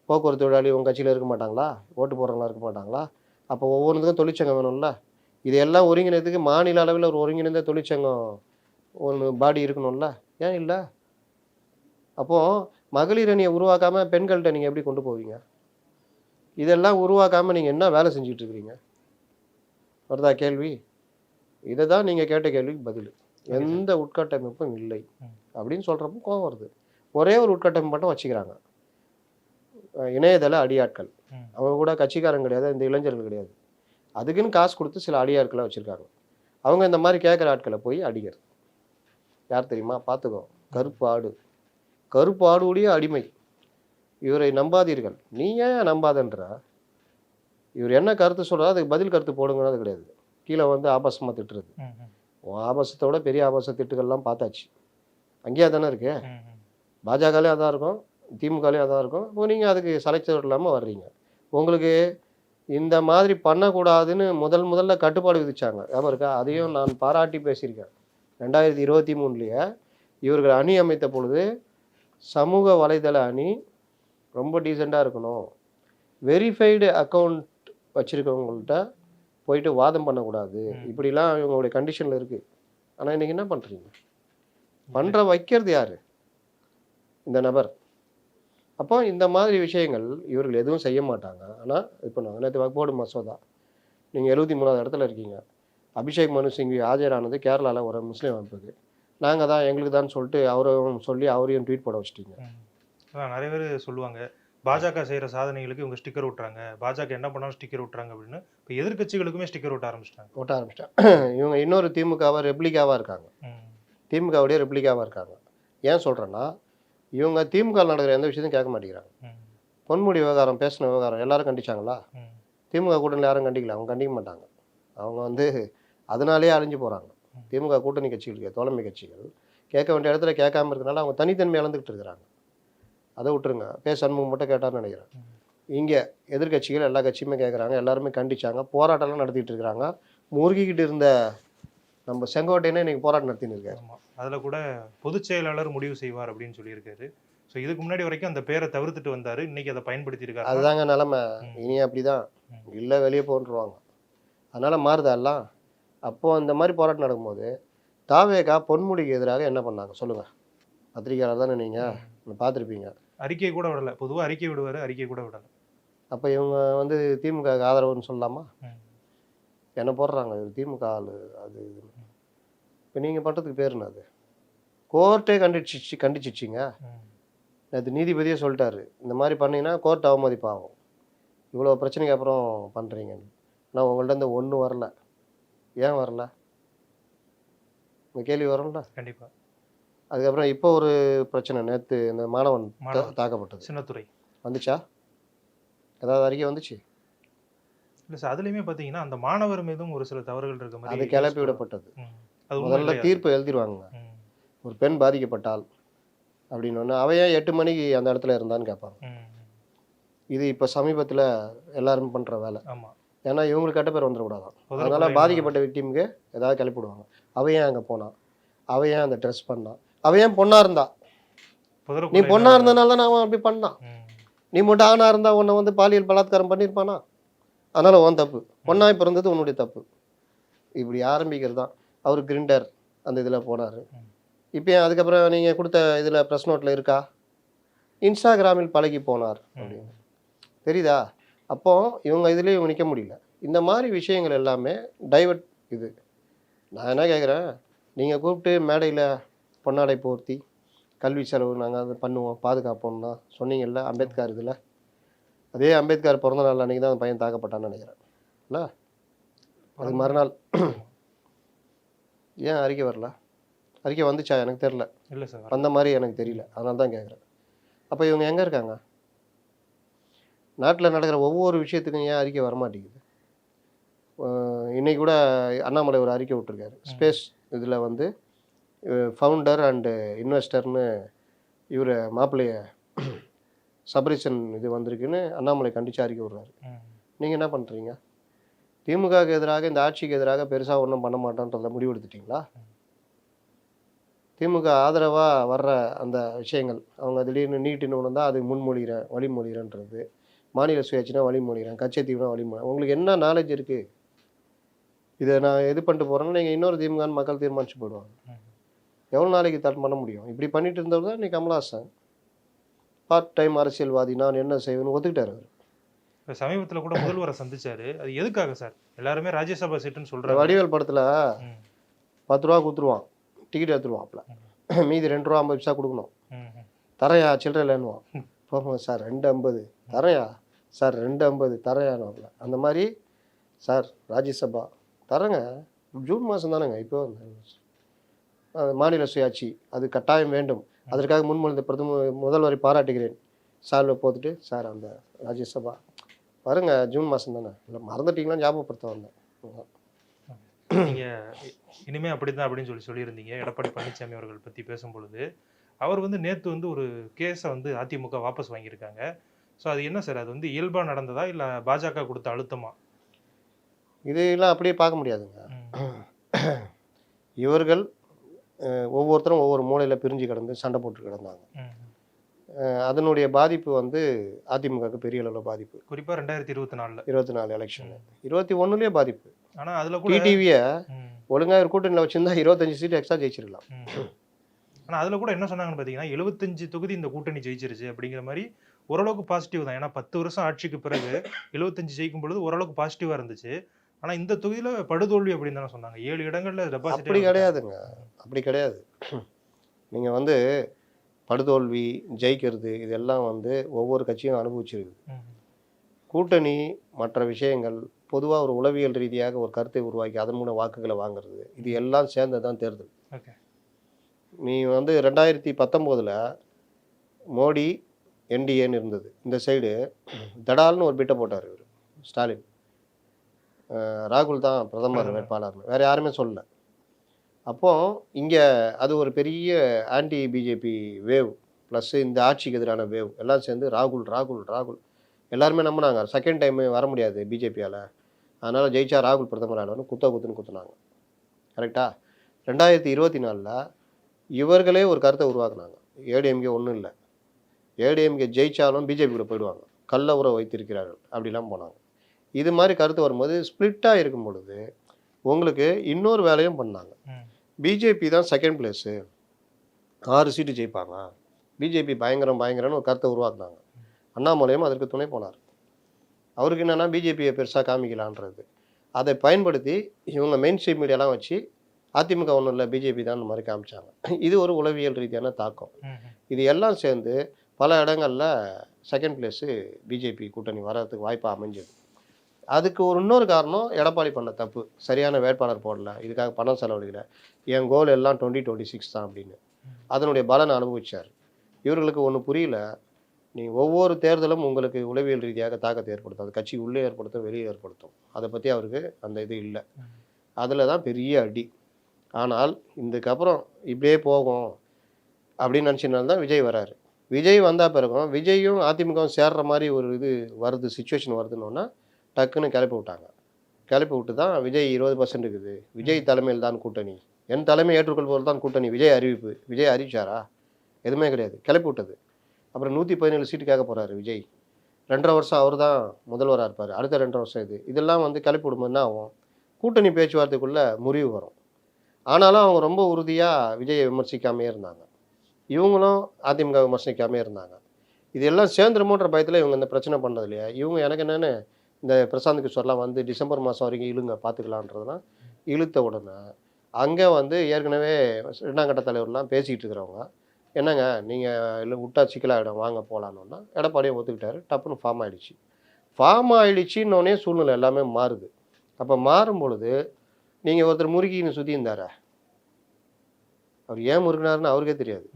போக்குவரத்து தொழிலாளி உங்கள் கட்சியில் இருக்க மாட்டாங்களா? ஓட்டு போடுறவங்களா இருக்க மாட்டாங்களா? அப்போ ஒவ்வொன்றுக்கும் தொழிற்சங்கம் வேணும்ல. இதையெல்லாம் ஒருங்கிணைத்துக்கு மாநில அளவில் ஒரு ஒருங்கிணைந்த தொழிற்சங்கம் ஒன்று பாடி இருக்கணும்ல. ஏன் இல்லை? அப்போது மகளிர் அணியை உருவாக்காமல் பெண்கள்கிட்ட நீங்கள் எப்படி கொண்டு போவீங்க? இதெல்லாம் உருவாக்காமல் நீங்கள் என்ன வேலை செஞ்சுட்டு இருக்கிறீங்க? வருதா கேள்வி? இதை தான் நீங்கள் கேட்ட கேள்விக்கு பதில். எந்த உட்கட்டமைப்பும் இல்லை அப்படின்னு சொல்கிறப்போ கோவம் வருது. ஒரே ஒரு உட்கட்டமைப்பு மட்டும் வச்சுக்கிறாங்க, இணையதள அடியாட்கள். அவங்க கூட கட்சிக்காரங்க கிடையாது, இந்த இளைஞர்கள் கிடையாது. அதுக்குன்னு காசு கொடுத்து சில அடியாட்களை வச்சுருக்காங்க. அவங்க இந்த மாதிரி கேட்குற ஆட்களை போய் அடிக்கிறது. யார் தெரியுமா? பார்த்துக்கோ, கருப்பு ஆடு. கருப்பு ஆடுடைய அடிமை. இவரை நம்பாதீர்கள். நீ ஏன் நம்பாதன்ற? இவர் என்ன கருத்து சொல்கிறாரோ அதுக்கு பதில் கருத்து போடுங்கிறது கிடையாது. கீழே வந்து ஆபாசமாக திட்டுறது. ஆபாசத்தோட பெரிய ஆபாச திட்டுகள்லாம் பார்த்தாச்சு. அங்கேயே தானே இருக்கு. பாஜகலேயும் அதான் இருக்கும், திமுகலேயும் அதான் இருக்கும். இப்போ நீங்கள் அதுக்கு சலைச்சவர் இல்லாமல் வர்றீங்க. உங்களுக்கு இந்த மாதிரி பண்ணக்கூடாதுன்னு முதல்ல கட்டுப்பாடு விதிச்சாங்க, ஞாபகம் இருக்கா? அதையும் நான் பாராட்டி பேசியிருக்கேன். 2023 இவர்கள் அணி அமைத்த பொழுது சமூக வலைதள அணி ரொம்ப டீசெண்டாக இருக்கணும், வெரிஃபைடு அக்கௌண்ட் வச்சுருக்கவங்கள்ட்ட போயிட்டு வாதம் பண்ணக்கூடாது, இப்படிலாம் இவங்களுடைய கண்டிஷனில் இருக்குது. ஆனால் இன்றைக்கி என்ன பண்ணுறீங்க? வைக்கிறது யார்? இந்த நபர். அப்போ இந்த மாதிரி விஷயங்கள் இவர்கள் எதுவும் செய்ய மாட்டாங்க. ஆனால் இப்போ நாங்கள் நேற்று வக்போர்டு மசோதா, நீங்கள் 73வது இடத்துல இருக்கீங்க. அபிஷேக் மனு சிங்வி ஆஜரானது கேரளாவில் ஒரு முஸ்லீம் அமைப்புக்கு. நாங்கள் தான் எங்களுக்கு தான் சொல்லிட்டு அவரையும் ட்வீட் போட வச்சிட்டீங்க. நிறைய பேர் சொல்லுவாங்க பாஜக செய்கிற சாதனைகளுக்கு இவங்க ஸ்டிக்கர் விட்டுறாங்க, பாஜக என்ன பண்ணாலும் ஸ்டிக்கர் விட்டுறாங்க அப்படின்னு. இப்போ எதிர்கட்சிகளுக்குமே ஸ்டிக்கர் ஓட்ட ஆரம்பிச்சிட்டாங்க. இவங்க இன்னொரு திமுகவாக ரெப்ளிகாவாக இருக்காங்க. திமுகவுடைய ரெப்ளிகாவாக இருக்காங்க. ஏன் சொல்கிறேன்னா, இவங்க திமுக நடக்கிற எந்த விஷயத்தையும் கேட்க மாட்டேங்கிறாங்க. பொன்முடி விவகாரம், பேசின விவகாரம் எல்லாரும் கண்டிச்சாங்களா? திமுக கூட்டணியில் யாரும் கண்டிக்கல. அவங்க கண்டிக்க மாட்டாங்க. அவங்க வந்து அதனாலேயே அழிஞ்சு போகிறாங்க. திமுக கூட்டணி கட்சிகளுக்கு, தோழமை கட்சிகள் கேட்க வேண்டிய இடத்துல கேட்காம இருக்கிறனால அவங்க தனித்தன்மை இழந்துக்கிட்டு இருக்கிறாங்க. அதை விட்டுருங்க. சண்முகம் மட்டும் கேட்டார்னு நினைக்கிறேன். இங்கே எதிர்கட்சிகள் எல்லா கட்சியுமே கேட்குறாங்க, எல்லாருமே கண்டிச்சாங்க, போராட்டம்லாம் நடத்திட்டு இருக்கிறாங்க. முருகிக்கிட்டு இருந்த நம்ம செங்கோட்டையனே இன்னைக்கு போராட்டம் நடத்தின்னு இருக்காரு. அதில் கூட பொதுச் செயலாளர் முடிவு செய்வார் அப்படின்னு சொல்லியிருக்காரு. ஸோ இதுக்கு முன்னாடி வரைக்கும் அந்த பேரை தவிர்த்துட்டு வந்தாரு, இன்னைக்கு அதை பயன்படுத்தியிருக்காரு. அதுதாங்க நிலமை. ம். இனி அப்படிதான், இல்லை வெளியே போன்றுவாங்க. அதனால மாறுதா எல்லாம். அப்போ இந்த மாதிரி போராட்டம் நடக்கும்போது தாவேகா பொன்முடிக்கு எதிராக என்ன பண்ணாங்க சொல்லுங்க? பத்திரிகையாளர் தானே நீங்கள் பார்த்துருப்பீங்க. அறிக்கை கூட விடல. பொதுவாக அறிக்கை விடுவாரு, அறிக்கை கூட விடல. அப்போ இவங்க வந்து திமுக ஆதரவுன்னு சொல்லலாமா? ம். என்ன போடுறாங்க இது திமுக ஆளு அது இப்போ நீங்கள் பண்ணுறதுக்கு பேர் என்னது? கோர்ட்டே கண்டிச்சிச்சிங்க. ம். நேற்று நீதிபதியே சொல்லிட்டாரு, இந்த மாதிரி பண்ணீங்கன்னா கோர்ட் அவமதிப்பாகும், இவ்வளோ பிரச்சனைக்கு அப்புறம் பண்ணுறீங்கன்னு. ஆனால் உங்கள்ட்ட இந்த ஒன்றும் வரல. ஏன் வரல? இந்த கேள்வி வரும்ல. கண்டிப்பா. அதுக்கப்புறம் இப்போ ஒரு பிரச்சனை, நேற்று இந்த மாணவன் தாக்கப்பட்டது சின்னத்துறை வந்துச்சா? ஏதாவது அறிக்கை வந்துச்சு? இல்லை சார், அதுலேயுமே பார்த்தீங்கன்னா அந்த மாணவர் மீதும் ஒரு சில தவறுகள் இருக்க அது மாதிரி கிளப்பி விடப்பட்டது. அது உண்மை முதல்ல இல்லையா? தீர்ப்பு எழுதிடுவாங்க. ம். ஒரு பெண் பாதிக்கப்பட்டால் அப்படின்னு ஒன்று, அவ ஏன் 8 மணிக்கு அந்த இடத்துல இருந்தான்னு கேட்பாங்க. ம். இது இப்போ சமீபத்தில் எல்லாருமே பண்ணுற வேலை. ஆமா. ஏன்னா இவங்களுக்கு கெட்ட பேர் வந்துடக்கூடாதான். முதல்ல அதனால கொலை பாதிக்கப்பட்ட விக்டிமுக்கு ஏதாவது கிளப்பிடுவாங்க. அவ ஏன் அங்கே போனான், அவ ஏன் அந்த ட்ரெஸ் பண்ணான், அவ ஏன் பொண்ணா இருந்தா, புதர் நீ கொலை பொண்ணா என்ன? இருந்தனால தான் அவன் அப்படி பண்ணான். ம். நீ மட்டும் ஆணா இருந்தா உன்னை வந்து பாலியல் பலாத்காரம் பண்ணியிருப்பானா? அதனால உன் தப்பு, பொண்ணாய் பிறந்தது உன்னுடைய தப்பு. இப்படி ஆரம்பிக்கிறது தான். அவர் கிரிண்டர் அந்த இதில் போனார். ம். இப்போ அதுக்கப்புறம் நீங்கள் கொடுத்த இதில் ப்ரெஸ் நோட்டில் இருக்கா, இன்ஸ்டாகிராமில் பழகி போனார் அப்படின்னு தெரியுதா? அப்போ இவங்க இதுலேயே இவங்க நிற்க முடியல. இந்த மாதிரி விஷயங்கள் எல்லாமே டைவர்ட். இது நான் என்ன கேட்குறேன், நீங்கள் கூப்பிட்டு மேடையில் பொன்னாடை போர்த்தி கல்வி செலவு நாங்கள் அதை பண்ணுவோம் பாதுகாப்போம்னா சொன்னீங்கல்ல அம்பேத்கர் இதில். அதே அம்பேத்கர் பிறந்த நாள் அன்றைக்கி தான் அந்த பையன் தாக்கப்பட்டான்னு நினைக்கிறேன் இல்ல? அதுக்கு மறுநாள் ஏன் அறிக்கை வரல? அறிக்கை வந்துச்சா? எனக்கு தெரில. இல்லை சார். வந்த மாதிரி எனக்கு தெரியல, அதனால தான் கேட்குறேன். அப்போ இவங்க எங்கே இருக்காங்க? நாட்டில் நடக்கிற ஒவ்வொரு விஷயத்துக்கும் ஏன் அறிக்கை வரமாட்டேங்குது? இன்னைக்கு கூட அண்ணாமலை ஒரு அறிக்கை விட்டுருக்காரு. ஸ்பேஸ் இதில் வந்து ஃபவுண்டர் அண்டு இன்வெஸ்டர்னு இவர் மாப்பிள்ளைய சபரிசன் இது வந்திருக்குன்னு அண்ணாமலை கண்டித்து அறிக்கை விடுறாரு. ம். நீங்கள் என்ன பண்ணுறீங்க? திமுகவுக்கு எதிராக இந்த ஆட்சிக்கு எதிராக பெருசாக ஒன்றும் பண்ண மாட்டோன்றதை முடிவெடுத்துட்டிங்களா? திமுக ஆதரவாக வர்ற அந்த விஷயங்கள், அவங்க திடீர்னு நீட்டின்னு ஒன்று தான் அதுக்கு முன்மொழிகிறேன் வழிமொழிகிறேன்றது, மாநில சுயாட்சினா வழிமொழிகிறேன், கட்சித்தீவுனா வழிமொழி. உங்களுக்கு என்ன நாலேஜ் இருக்குது? இதை நான் எது பண்ணிட்டு போகிறேன்னா நீங்கள் இன்னொரு திமுகன்னு மக்கள் தீர்மானிச்சு போயிடுவாங்க. எவ்வளோ நாளைக்கு பண்ண முடியும்? இப்படி பண்ணிட்டு இருந்தவர் தான் இன்னைக்கு கமலஹாசன் பார்ட் டைம் அரசியல்வாதி, நான் என்ன செய்வேன்னு ஒத்துக்கிட்டாரு அவர். இப்போ சமீபத்தில் கூட முதல்வரை சந்திச்சாரு. அது எதுக்காக சார்? எல்லாருமே ராஜ்யசபா சீட்டுன்னு இந்த சொல்றாங்க. வடிவேல் படத்தில் ம். 10 ரூபா கொடுத்துருவான், டிக்கெட் எடுத்துருவான்ல, மீதி 2 ரூபா 50 பைசா கொடுக்கணும். ம். ம். தரையா சில்லறை இல்லைன்னுவான். போகும் சார் 2.50 தரையா, சார் 2.50 தரையானுவாப்ல. அந்த மாதிரி சார் ராஜ்யசபா தரேங்க, ஜூன் மாதம் தானேங்க இப்போ மாநில சுயாட்சி அது கட்டாயம் வேண்டும், அதற்காக முன்மொழிந்த முதல்வரை பாராட்டுகிறேன் சார்ல போட்டுட்டு சார் அந்த ராஜ்யசபா பாருங்க ஜூன் மாதம் தானே, இல்லை மறந்துட்டீங்களா ஞாபகப்படுத்த வந்தேன். நீங்க இனிமே அப்படிதான் அப்படின்னு சொல்லியிருந்தீங்க எடப்பாடி பழனிசாமி அவர்கள் பத்தி பேசும்பொழுது. அவர் வந்து நேத்து வந்து ஒரு கேஸை வந்து அதிமுக வாபஸ் வாங்கியிருக்காங்க. ஸோ அது என்ன சார்? அது வந்து இயல்பா நடந்ததா இல்லை பாஜக கொடுத்த அழுத்தமா? இதெல்லாம் அப்படியே பார்க்க முடியாதுங்க. ம். இவர்கள் ஒவ்வொருத்தரும் ஒவ்வொரு மூலையில் பிரிஞ்சு கிடந்து சண்டை போட்டு கிடந்தாங்க. ம். அதனுடைய பாதிப்பு வந்து அதிமுகவுக்கு பெரிய அளவில் பாதிப்பு. குறிப்பா 2024 24 எலெக்ஷன், 21லேயே பாதிப்பு. ஆனா அதுல கூட டிடிவியை ம். ஒழுங்காக ஒரு கூட்டணியில் வச்சிருந்தா 25 சீட் எக்ஸ்ட்ரா ஜெயிச்சிருக்கலாம். ம். ஆனா அதுல கூட என்ன சொன்னாங்கன்னு பாத்தீங்கன்னா 75 தொகுதி இந்த கூட்டணி ஜெயிச்சிருச்சு அப்படிங்கிற மாதிரி ஓரளவுக்கு பாசிட்டிவ் தான். ஏன்னா 10 வருஷம் ஆட்சிக்கு பிறகு 75 ஜெயிக்கும் பொழுது ஓரளவுக்கு பாசிட்டிவா இருந்துச்சு. ஆனா இந்த தொகுதியில படுதோல்வி அப்படின்னு தானே சொன்னாங்க. 7 இடங்கள்ல டெபாசிட். அப்படி கிடையாதுங்க, அப்படி கிடையாது. நீங்கள் வந்து படுதோல்வி ஜெயிக்கிறது இதெல்லாம் வந்து ஒவ்வொரு கட்சியும் அனுபவிச்சிருக்கு. கூட்டணி மற்ற விஷயங்கள் பொதுவாக ஒரு உளவியல் ரீதியாக ஒரு கருத்தை உருவாக்கி அதன் மூலம் வாக்குகளை வாங்குறது, இது எல்லாம் சேர்ந்தது தான் தேர்தல். ஓகே. நீ வந்து 2019 மோடி என்டிஏன்னு இருந்தது, இந்த சைடு தடால்னு ஒரு பிட்டை போட்டார் இவர் ஸ்டாலின், ராகுல் தான் பிரதமர் வேட்பாளர்னு, வேறு யாருமே சொல்லலை. அப்போது இங்கே அது ஒரு பெரிய ஆன்டி பிஜேபி வேவ் ப்ளஸ் இந்த ஆட்சிக்கு எதிரான வேவ் எல்லாம் சேர்ந்து ராகுல் ராகுல் ராகுல் எல்லாருமே நம்பினாங்க. செகண்ட் டைம் வர முடியாது பிஜேபியால், அதனால் ஜெயிச்சா ராகுல் பிரதமர் ஆகணும்னு குத்துன்னு குத்துனாங்க. கரெக்டாக 2024 இவர்களே ஒரு கருத்தை உருவாக்குனாங்க. ஏடிஎம்கே ஒன்றும் இல்லை, ஏடிஎம்கே ஜெயிச்சாலும் பிஜேபி கூட போயிடுவாங்க, கள்ள உறவு வைத்திருக்கிறார்கள் அப்படிலாம் போனாங்க. இது மாதிரி கருத்து வரும்போது ஸ்ப்ளிட்டாக இருக்கும் பொழுது உங்களுக்கு இன்னொரு வேலையும் பண்ணாங்க. பிஜேபி தான் செகண்ட் பிளேஸு, 6 சீட்டு ஜெயிப்பாங்க, பிஜேபி பயங்கரம்னு ஒரு கருத்தை உருவாக்குனாங்க. அண்ணாமலையும் அதற்கு துணை போனார். அவருக்கு என்னென்னா பிஜேபியை பெருசாக காமிக்கலான்றது. அதை பயன்படுத்தி இவங்க மெயின் ஸ்ட்ரீம் மீடியாலாம் வச்சு அதிமுக ஒன்றும் இல்லை பிஜேபி தான் மாதிரி காமிச்சாங்க. இது ஒரு உளவியல் ரீதியான தாக்கம். இது எல்லாம் சேர்ந்து பல இடங்களில் செகண்ட் பிளேஸு பிஜேபி கூட்டணி வர்றதுக்கு வாய்ப்பாக அமைஞ்சது. அதுக்கு ஒரு இன்னொரு காரணம் எடப்பாடி பண்ண தப்பு, சரியான வேட்பாளர் போடல, இதுக்காக பணம் செலவழிக்கல, என் கோல் எல்லாம் 2026 தான் அப்படின்னு அதனுடைய பலனை அனுபவிச்சார். இவர்களுக்கு ஒன்று புரியல, நீ ஒவ்வொரு தேர்தலும் உங்களுக்கு உளவியல் ரீதியாக தாக்கத்தை ஏற்படுத்தும், அது கட்சி உள்ளே ஏற்படுத்தும் வெளியே ஏற்படுத்தும். அதை பற்றி அவருக்கு அந்த இது இல்லை. அதில் தான் பெரிய அடி. ஆனால் இதுக்கப்புறம் இப்படியே போகும் அப்படின்னு நினச்சினால தான் விஜய் வராரு. விஜய் வந்தால் பிறகும் விஜயும் அதிமுகவும் சேர்ற மாதிரி ஒரு இது வருது, சுச்சுவேஷன் வருதுன்னொன்னா டக்குன்னு கிளப்பி விட்டாங்க. கிளப்பி விட்டு தான் விஜய் 20% இருக்குது, விஜய் தலைமையில் தான் கூட்டணி, என் தலைமை ஏற்றுக்கொள்பவர் தான் கூட்டணி, விஜய் அறிவிப்பு. விஜய் அறிவிச்சாரா? எதுவுமே கிடையாது, கிளப்பி விட்டது. அப்புறம் 117 சீட்டு கேட்க போகிறாரு விஜய். 2.5 வருஷம் அவர் தான் முதல்வராக இருப்பார், அடுத்த 2.5 வருஷம் இது. இதெல்லாம் வந்து கிளப்பி விடும்போது என்ன ஆகும், கூட்டணி பேச்சுவார்த்தைக்குள்ளே முறிவு வரும். ஆனாலும் அவங்க ரொம்ப உறுதியாக விஜயை விமர்சிக்காமே இருந்தாங்க, இவங்களும் அதிமுக விமர்சிக்காமே இருந்தாங்க. இது எல்லாம் சேர்ந்துருமோன்ற பயத்தில் இவங்க இந்த பிரச்சனை பண்ணது இல்லையா. இவங்க எனக்கு என்னென்னு இந்த பிரசாந்த் கிஷோர்லாம் வந்து டிசம்பர் மாதம் வரைக்கும் இழுங்க பார்த்துக்கலான்றதுலாம் இழுத்த உடனே அங்கே வந்து ஏற்கனவே 2ஆம் கட்ட தலைவர்லாம் பேசிக்கிட்டு இருக்கிறவங்க, என்னங்க நீங்கள் இல்லை விட்டா சிக்கலாகிடும் வாங்க போகலான்னா எடப்பாடியை ஒத்துக்கிட்டாரு. டப்புன்னு ஃபார்ம் ஆகிடுச்சின்னொடனே சூழ்நிலை எல்லாமே மாறுது. அப்போ மாறும் பொழுது நீங்கள் ஒருத்தர் முறுக்கின்னு சுற்றி இருந்தார, அவர் ஏன் முறுக்கினாருன்னு அவருக்கே தெரியாது.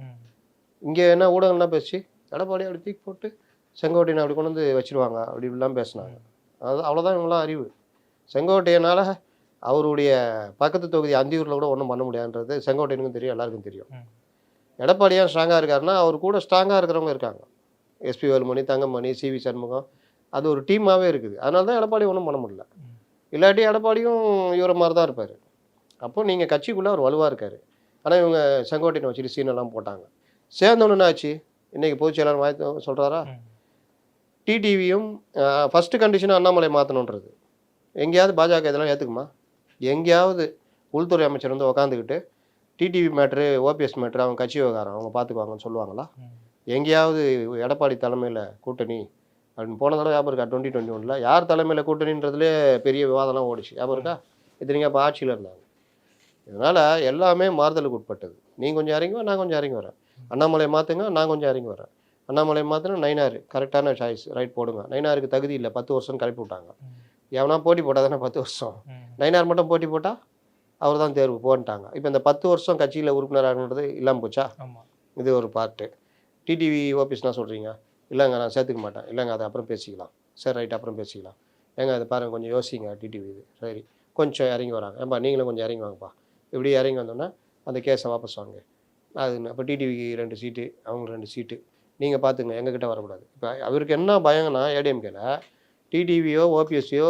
இங்கே என்ன ஊடகம்லாம் பேசி எடப்பாடி அப்படி தூக்கி போட்டு செங்கோட்டையனை அப்படி கொண்டு வந்து வச்சுருவாங்க அப்படி இப்படிலாம் பேசினாங்க. அது அவ்வளோதான் இவங்களாம் அறிவு. செங்கோட்டையனால் அவருடைய பக்கத்து தொகுதி அந்தியூரில் கூட ஒன்றும் பண்ண முடியாதுன்றது செங்கோட்டையனுக்கும் தெரியும், எல்லாருக்கும் தெரியும். எடப்பாடி ஏன் ஸ்ட்ராங்காக இருக்காருன்னா அவர் கூட ஸ்ட்ராங்காக இருக்கிறவங்க இருக்காங்க. எஸ்பி வேலுமணி, தங்கமணி, சிவி சண்முகம், அது ஒரு டீமாகவே இருக்குது. அதனால தான் எடப்பாடி ஒன்றும் பண்ண முடியல. இல்லாட்டி எடப்பாடியும் இவரை மாதிரி தான் இருப்பார். அப்போ நீங்கள் கட்சிக்குள்ளே அவர் வலுவாக இருக்கார். ஆனால் இவங்க செங்கோட்டையனை வச்சுட்டு சீனெல்லாம் போட்டாங்க. சேர்ந்தோன்னு ஆச்சு, இன்றைக்கி பொதுச் செயலாளர் வாய்ப்பு சொல்கிறாரா, டிடிவியும் ஃபஸ்ட்டு கண்டிஷனாக அண்ணாமலை மாற்றணுன்றது. எங்கேயாவது பாஜக இதெல்லாம் ஏற்றுக்குமா? எங்கேயாவது உள்துறை அமைச்சர் வந்து உக்காந்துக்கிட்டு டிடிவி மேட்ரு, ஓபிஎஸ் மேட்ரு, அவங்க கட்சி விவகாரம் அவங்க பார்த்துக்குவாங்கன்னு சொல்லுவாங்களா? எங்கேயாவது எடப்பாடி தலைமையில் கூட்டணி அப்படின்னு போன தடவை ஞாபகம் இருக்கா? 2021 யார் தலைமையில் கூட்டணின்றதுலே பெரிய விவாதம்லாம் ஓடிச்சு, ஞாபகம் இருக்கா? இத்தனைங்க அப்போ ஆட்சியில் இருந்தாங்க. இதனால் எல்லாமே மாறுதலுக்கு உட்பட்டது. நீ கொஞ்சம் இறங்கி நான் கொஞ்சம் இறங்கி வரேன், அண்ணாமலை மாற்றுங்க நான் கொஞ்சம் இறங்கி வரேன், அண்ணாமலை மாற்றினா நயினார் கரெக்டான சாய்ஸ், ரைட் போடுங்க. நயினாருக்கு தகுதி இல்லை, 10 வருஷம் கிளப்பி விட்டாங்க. எவனா போட்டி போட்டால் தானே 10 வருஷம், நயினார் மட்டும் போட்டி போட்டால் அவர் தான் தேர்வு போன்ட்டாங்க. இப்போ இந்த 10 வருஷம் கட்சியில் உறுப்பினராகன்றது இல்லாமல் போச்சா? இது ஒரு பார்ட்டு. டிடிவி ஓபிஎஸ்னா சொல்கிறீங்க, இல்லைங்க நான் சேர்த்துக்க மாட்டேன், இல்லைங்க அதை அப்புறம் பேசிக்கலாம், சரி ரைட் அப்புறம் பேசிக்கலாம், ஏங்க அதை பாருங்கள் கொஞ்சம் யோசிங்க டிடிவி, இது சரி கொஞ்சம் இறங்கி வராங்க, ஏன்பா நீங்களும் கொஞ்சம் இறங்கி வாங்கப்பா, இப்படி இறங்கி வந்தோன்னா அந்த கேஸை வாபஸ் வாங்க. அது அப்போ டிடிவிக்கு 2 சீட்டு, அவங்க 2 சீட்டு, நீங்கள் பார்த்துங்க எங்ககிட்ட வரக்கூடாது. இப்போ அவருக்கு என்ன பயங்கன்னா ஏடிஎம்கேல டிடிவியோ ஓபிஎஸ்சியோ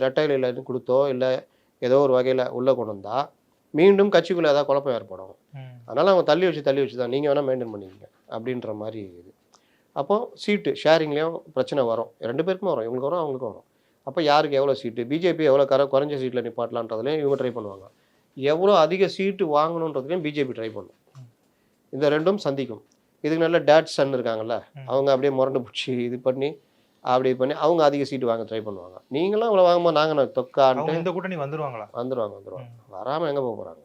ரெட்டையிலேருந்து கொடுத்தோ இல்லை ஏதோ ஒரு வகையில் உள்ளே கொண்டு வந்தால் மீண்டும் கட்சிக்குள்ளே ஏதாவது குழப்பம் ஏற்படும். அதனால் அவங்க தள்ளி வச்சு தான் நீங்கள் வேணால் மெயின்டைன் பண்ணிக்கங்க அப்படின்ற மாதிரி இது. அப்போது சீட்டு ஷேரிங்லேயும் பிரச்சனை வரும், 2 பேருக்குமே வரும், இவங்களுக்கு வரும் அவங்களுக்கும் வரும். அப்போ யாருக்கு எவ்வளோ சீட்டு, பிஜேபி எவ்வளோ குறைஞ்ச சீட்டில் நிப்பாட்டலான்றதுலையும் இவங்க ட்ரை பண்ணுவாங்க, எவ்வளோ அதிக சீட்டு வாங்கணுன்றதுலையும் பிஜேபி ட்ரை பண்ணும். இந்த ரெண்டும் சந்திக்கும். இதுக்கு நல்ல டேட் சன் இருக்காங்கல்ல, அவங்க அப்படியே முரண்டு பிடிச்சி இது பண்ணி அப்படி பண்ணி அவங்க அதிக சீட்டு வாங்க ட்ரை பண்ணுவாங்க. நீங்களாம் இவ்வளோ வாங்கும்போது நாங்கள் தொக்கான்ட்டு இந்த கூட்டணி வந்துருவாங்க. வராமல் எங்கே போக போகிறாங்க?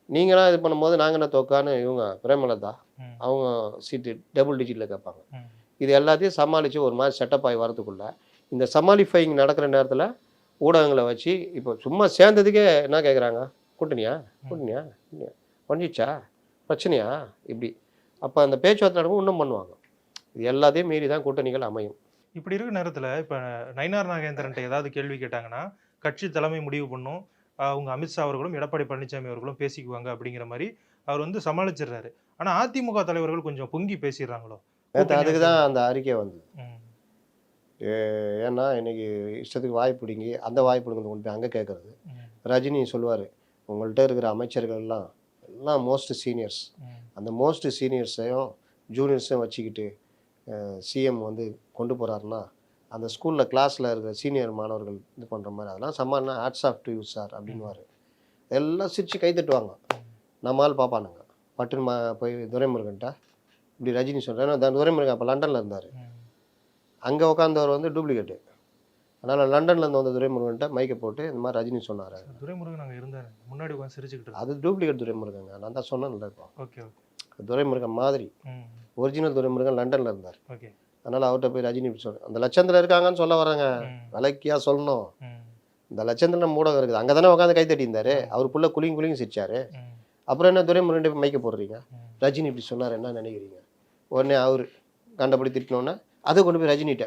நீங்களாம் இது பண்ணும்போது நாங்கள் என்ன தொக்கான்னு இவங்க பிரேமலதா அவங்க சீட்டு டபுள் டிஜிட்டில் கேட்பாங்க. இது எல்லாத்தையும் சமாளித்து ஒரு மாதிரி செட்டப் ஆகி வரதுக்குள்ள இந்த சமாளிஃபைங் நடக்கிற நேரத்தில் ஊடகங்களை வச்சு இப்போ சும்மா சேர்ந்ததுக்கே என்ன கேட்குறாங்க, கூட்டணியா பண்ணிச்சா பிரச்சனையா இப்படி. அப்போ அந்த பேச்சுவார்த்தை நடக்கும் இன்னும் பண்ணுவாங்க. இது எல்லாத்தையும் மீறி தான் கூட்டணிகள் அமையும். இப்படி இருக்கிற நேரத்தில் இப்போ நயினார் நாகேந்திரன்ட்ட ஏதாவது கேள்வி கேட்டாங்கன்னா கட்சி தலைமை முடிவு பண்ணும், அவங்க அமித்ஷா அவர்களும் எடப்பாடி பழனிசாமி அவர்களும் பேசிக்குவாங்க அப்படிங்கிற மாதிரி அவர் வந்து சமாளிச்சிடுறாரு. ஆனால் அதிமுக தலைவர்கள் கொஞ்சம் பொங்கி பேசிடுறாங்களோ? அதுக்கு தான் அந்த அறிக்கை வந்தது. ஏன்னா இன்னைக்கு இஷ்டத்துக்கு வாய் பிடிங்கி அந்த வாய் பிடிங்க கொண்டு போய் அங்கே கேட்குறது. ரஜினி சொல்லுவார், உங்கள்கிட்ட இருக்கிற அமைச்சர்கள் எல்லாம் மோஸ்ட் சீனியர்ஸ், அந்த மோஸ்ட் சீனியர்ஸையும் ஜூனியர்ஸையும் வச்சுக்கிட்டு சிஎம் வந்து கொண்டு போகிறாருன்னா அந்த ஸ்கூலில் கிளாஸில் இருக்கிற சீனியர் மாணவர்கள் இது பண்ணுற மாதிரி அதெல்லாம் சம்மானா hats off to you sir அப்படின்வாரு. எல்லாம் சிரித்து கை தட்டுவாங்க. நம்மால் பார்ப்பானுங்க பட்டுன்னு போய் துரைமுருகன்ட்ட இப்படி ரஜினி சொல்கிறேன். ஏன்னா துரைமுருகன் அப்போ லண்டனில் இருந்தார். அங்கே உட்காந்தவர் வந்து டூப்ளிகேட்டு. அதனால் லண்டன்லேருந்து வந்த துரைமுருகன்ட்ட மைக்கை போட்டு இந்த மாதிரி ரஜினி சொன்னார். துரைமுருகன் அங்கே இருந்தார், முன்னாடி உட்காந்து சிரிச்சுக்கிட்டு. அது டூப்ளிகேட் துரைமுருகங்க. நான் தான் சொன்னேன்ல இப்போ. Okay okay. துரைமுருகன் மாதிரி ஒரிஜினல் துரைமுருகன் லண்டனில் இருந்தார். ஓகே. அதனால் அவர்கிட்ட போய் ரஜினி இப்படி சொல்கிறேன். அந்த லட்சத்தில் இருக்காங்கன்னு சொல்ல வராங்க. விலைக்கியா சொல்லணும். இந்த லட்சத்தில் நம்ம ஊடகம் இருக்குது. அங்கே தானே உட்காந்து கை தட்டி இருந்தார். அவர் புள்ள குளிங்க சிரிச்சாரு. அப்புறம் என்ன துரைமுருகன் மைக்க போடுறீங்க? ரஜினி இப்படி சொன்னார் என்ன நினைக்கிறீங்க? உடனே அவர் கண்டபடி திட்டினோன்னே அதை கொண்டு போய் ரஜினிகிட்ட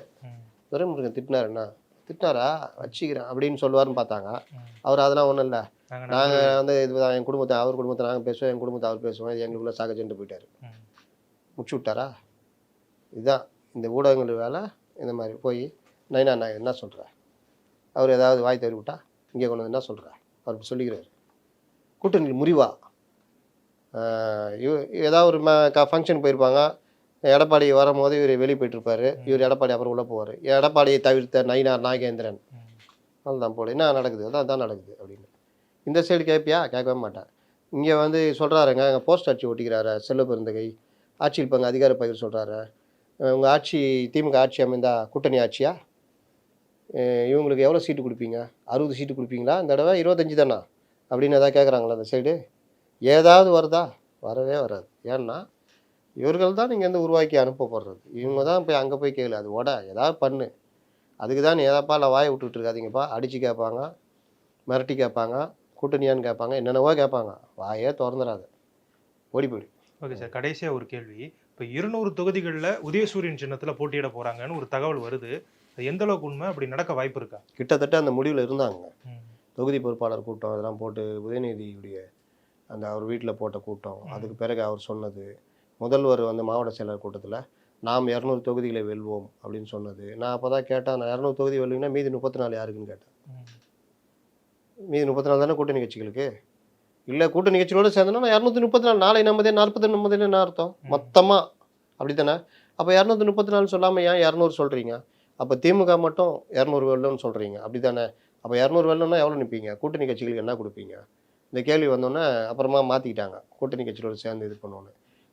துரைமுருகன் திட்டினாருன்னா திட்டினாரா வச்சுக்கிறேன் அப்படின்னு சொல்லுவார்னு பார்த்தாங்க. அவர் அதெல்லாம் ஒன்றும் இல்லை, நாங்கள் வந்து இதுதான் என் குடும்பத்தை அவர் குடும்பத்தை நாங்கள் பேசுவோம், என் குடும்பத்தை அவர் பேசுவோம், இது எங்களுக்குள்ள சாகஜன்ட்டு போயிட்டார். முடிச்சு விட்டாரா? இதுதான் இந்த ஊடகங்கள் வேலை. இந்த மாதிரி போய் நான் என்ன சொல்கிறேன், அவர் ஏதாவது வாய் தவறி விட்டா இங்கே கொண்டு வந்து என்ன சொல்கிறேன் அவர் சொல்லிக்கிறார். கூட்டணி முறிவா ஏதாவது ஒரு ஃபங்க்ஷன் போயிருப்பாங்க. எடப்பாடி வரும்போது இவர் வெளியே போயிட்டுருப்பார். இவர் எடப்பாடி அப்புறம் உள்ளே போவார். எடப்பாடியை தவிர்த்த நயினார் நாகேந்திரன் அதுதான் போல என்ன நடக்குது அதான் நடக்குது அப்படின்னு. இந்த சைடு கேட்பியா? கேட்கவே மாட்டேன். இங்கே வந்து சொல்கிறாருங்க, எங்கள் போஸ்ட் ஆட்சி ஒட்டிக்கிறாரு செல்வ பெருந்தகை, ஆட்சியில் பங்கு அதிகார பகிர் சொல்கிறாரு. உங்கள் ஆட்சி திமுக ஆட்சி அமைந்தா கூட்டணி ஆட்சியா? இவங்களுக்கு எவ்வளோ சீட்டு கொடுப்பீங்க? 60 சீட்டு கொடுப்பீங்களா? இந்த தடவை 25 தானா அப்படின்னு எதாவது கேட்குறாங்களா அந்த சைடு? ஏதாவது வருதா? வரவே வராது. ஏன்னா இவர்கள் தான் நீங்கள் வந்து உருவாக்கி அனுப்பப்படுறது. இவங்க தான் போய் அங்கே போய் கேளு, அது ஏதாவது பண்ணு, அதுக்கு தான் நீ ஏதாப்பா இல்லை வாயை விட்டுட்டு இருக்காதீங்கப்பா. அடித்து கேட்பாங்க, மிரட்டி கேட்பாங்க, கூட்டணியான்னு கேட்பாங்க, என்னென்னவோ கேட்பாங்க. வாயே திறந்துடாது, ஓடி போயிடு. ஓகே சார், கடைசியாக ஒரு கேள்வி. இப்போ 200 தொகுதிகளில் உதயசூரியன் சின்னத்தில் போட்டியிட போகிறாங்கன்னு ஒரு தகவல் வருது. அது எந்த அளவுக்கு உண்மை? அப்படி நடக்க வாய்ப்பு இருக்கா? கிட்டத்தட்ட அந்த முடிவில் இருந்தாங்க. தொகுதி பொறுப்பாளர் கூட்டம் அதெல்லாம் போட்டு உதயநிதியுடைய அந்த அவர் வீட்டில் போட்ட கூட்டம், அதுக்கு பிறகு அவர் சொன்னது, முதல்வர் வந்து மாவட்ட செயலர் கூட்டத்தில் நாம் 200 தொகுதிகளை வெல்வோம் அப்படின்னு சொன்னது. நான் அப்போ தான் கேட்டேன், நான் 200 தொகுதி வெல்லுங்கன்னா மீதி 34 யாருக்குன்னு கேட்டேன். மீதி 34 தானே கூட்டணி கட்சிகளுக்கு. இல்லை கூட்டணி கட்சிகளோடு சேர்ந்தோன்னா நான் 234, நாளை நம்மதே 40 என்ன அர்த்தம் மொத்தமாக? அப்படி தானே? அப்போ 234 சொல்லாமல் ஏன் 200 சொல்கிறீங்க? அப்போ திமுக மட்டும் 200 வெல்லம்னு சொல்கிறீங்க, அப்படி தானே? அப்போ 200 வெல்லம்னா எவ்வளோ நிற்பீங்க? கூட்டணி கட்சிகளுக்கு என்ன கொடுப்பீங்க? இந்த கேள்வி வந்தோன்னே அப்புறமா மாற்றிக்கிட்டாங்க, கூட்டணி கட்சிகளோடு சேர்ந்து இது பண்ணுவோன்னு.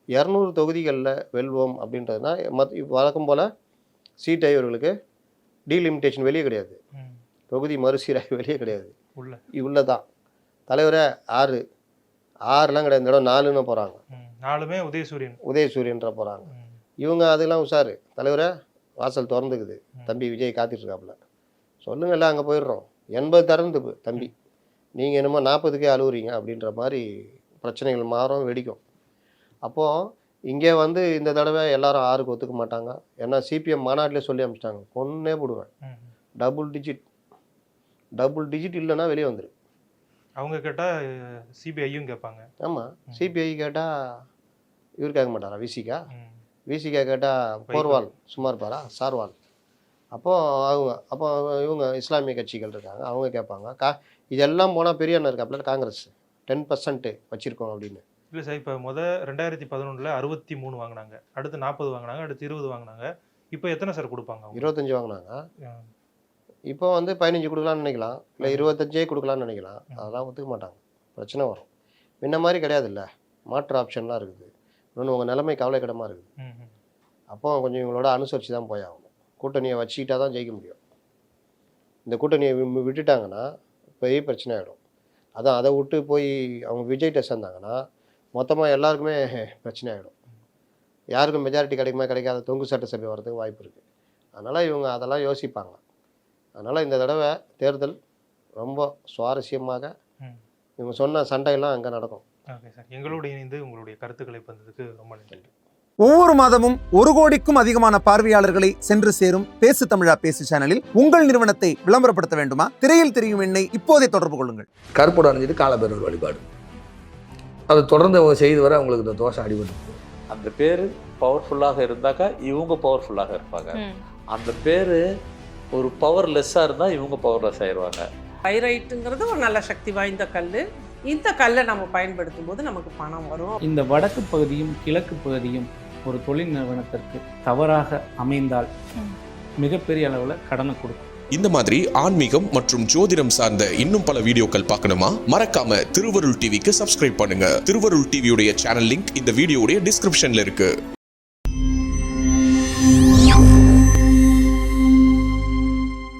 200 தொகுதிகளில் வெல்வோம் அப்படின்றதுனா வழக்கம் போல் சீட் இவர்களுக்கு டீலிமிட்டேஷன் வெளியே கிடையாது, தொகுதி மறுசீராக வெளியே கிடையாது, உள்ளே தான். தலைவரே 6லாம் கிடையாது, இந்த இடம் 4ன்னு போகிறாங்க. 4மே உதயசூரியன்ற போகிறாங்க. இவங்க அதெல்லாம் உஷாரு. தலைவரே வாசல் திறந்துக்குது, தம்பி விஜய் காத்திட்ருக்காப்புல, சொல்லுங்கள்ல அங்கே போயிடுறோம். 80 திறந்து தம்பி, நீங்கள் என்னமோ 40க்கே அழுவுறீங்க அப்படின்ற மாதிரி பிரச்சனைகள் மாறும், வெடிக்கும். அப்போது இங்கே வந்து இந்த தடவை எல்லாரும் 6க்கு ஒத்துக்க மாட்டாங்க. ஏன்னா சிபிஎம் மாநாட்டிலே சொல்லி அனுப்பிச்சிட்டாங்க, கொன்னே போடுவேன், டபுள் டிஜிட் இல்லைன்னா வெளியே வந்துரு. அவங்க கேட்டால் சிபிஐயும் கேட்பாங்க. ஆமாம், சிபிஐ கேட்டால் இவர் கேட்க மாட்டாரா? விசிகா கேட்டால் போர்வால் சும்மா இருப்பாரா? சார்வால். அப்போ இவங்க இஸ்லாமிய கட்சிகள் இருக்காங்க, அவங்க கேட்பாங்க. இதெல்லாம் போனால் பெரிய அண்ணன் இருக்காப்புல காங்கிரஸ் 10% வச்சுருக்கோம் அப்படின்னு. இல்லை சார், இப்போ 2011 63 வாங்கினாங்க, அடுத்து 40 வாங்கினாங்க, அடுத்து 20 வாங்கினாங்க. இப்போ எத்தனை சார் கொடுப்பாங்க? 25 வாங்கினாங்க. இப்போ வந்து 15 கொடுக்கலான்னு நினைக்கலாம், இல்லை 25 கொடுக்கலான்னு நினைக்கலாம். அதெல்லாம் ஒத்துக்க மாட்டாங்க, பிரச்சனை வரும். முன்ன மாதிரி கிடையாது, இல்லை மாற்று ஆப்ஷன்லாம் இருக்குது. இன்னொன்று உங்கள் நிலைமை கவலைக்கிடமாக இருக்குது. அப்போ கொஞ்சம் இவங்களோட அனுசரித்து தான் போய் ஆகணும். கூட்டணியை வச்சுக்கிட்டா தான் ஜெயிக்க முடியும். இந்த கூட்டணியை விட்டுட்டாங்கன்னா பெரிய பிரச்சனை ஆகிடும். அதான் அதை விட்டு போய் அவங்க விஜய்கிட்ட சேர்ந்தாங்கன்னா மொத்தமாக எல்லாருக்குமே பிரச்சனை ஆகிடும். யாருக்கும் மெஜாரிட்டி கிடைக்காத தொங்கு சட்டசபை வர்றதுக்கு வாய்ப்பு இருக்குது. அதனால் இவங்க அதெல்லாம் யோசிப்பாங்க. அதனால் இந்த தடவை தேர்தல் ரொம்ப சுவாரஸ்யமாக இவங்க சொன்ன சண்டையெல்லாம் அங்கே நடக்கும். ஓகே சார், எங்களோட இணைந்து உங்களுடைய கருத்துக்களை பந்ததுக்கு ரொம்ப நன்றி. ஒவ்வொரு மாதமும் 1 கோடிக்கும் அதிகமான பார்வையாளர்களை சென்று சேரும் பேசு தமிழா பேசு சேனலில் உங்கள் நிறுவனத்தை விளம்பரப்படுத்த வேண்டுமா? திரையில் தெரியும் எண்ணை இப்போதே தொடர்பு கொள்ளுங்கள். கருப்போடு அணிஞ்சிட்டு காலபைரவர் வழிபாடு, அதை தொடர்ந்து அவங்க செய்து வர அவங்களுக்கு இந்த தோஷம் அடிபட்டு. அந்த பேர் பவர்ஃபுல்லாக இருந்தாக்கா இவங்க பவர்ஃபுல்லாக இருப்பாங்க. அந்த பேர் ஒரு பவர்லெஸ்ஸாக இருந்தால் இவங்க பவர்லெஸ் ஆயிடுவாங்க. பைரைட்டுங்கிறது ஒரு நல்ல சக்தி வாய்ந்த கல். இந்த கல்லை நம்ம பயன்படுத்தும் போது நமக்கு பணம் வரும். இந்த வடக்கு பகுதியும் கிழக்கு பகுதியும் ஒரு தொழில் நிறுவனத்திற்கு தவறாக அமைந்தால் மிகப்பெரிய அளவில் கடனை கொடுக்கும். இந்த மாதிரி ஆன்மீகம் மற்றும் ஜோதிடம் சார்ந்த இன்னும் பல வீடியோக்கள் பார்க்கணுமா? மறக்காம திருவருள் டிவிக்கு சப்ஸ்கிரைப் பண்ணுங்க. திருவருள் டிவியுடைய சேனல் லிங்க் இந்த வீடியோடைய டிஸ்கிரிப்ஷன்ல இருக்கு.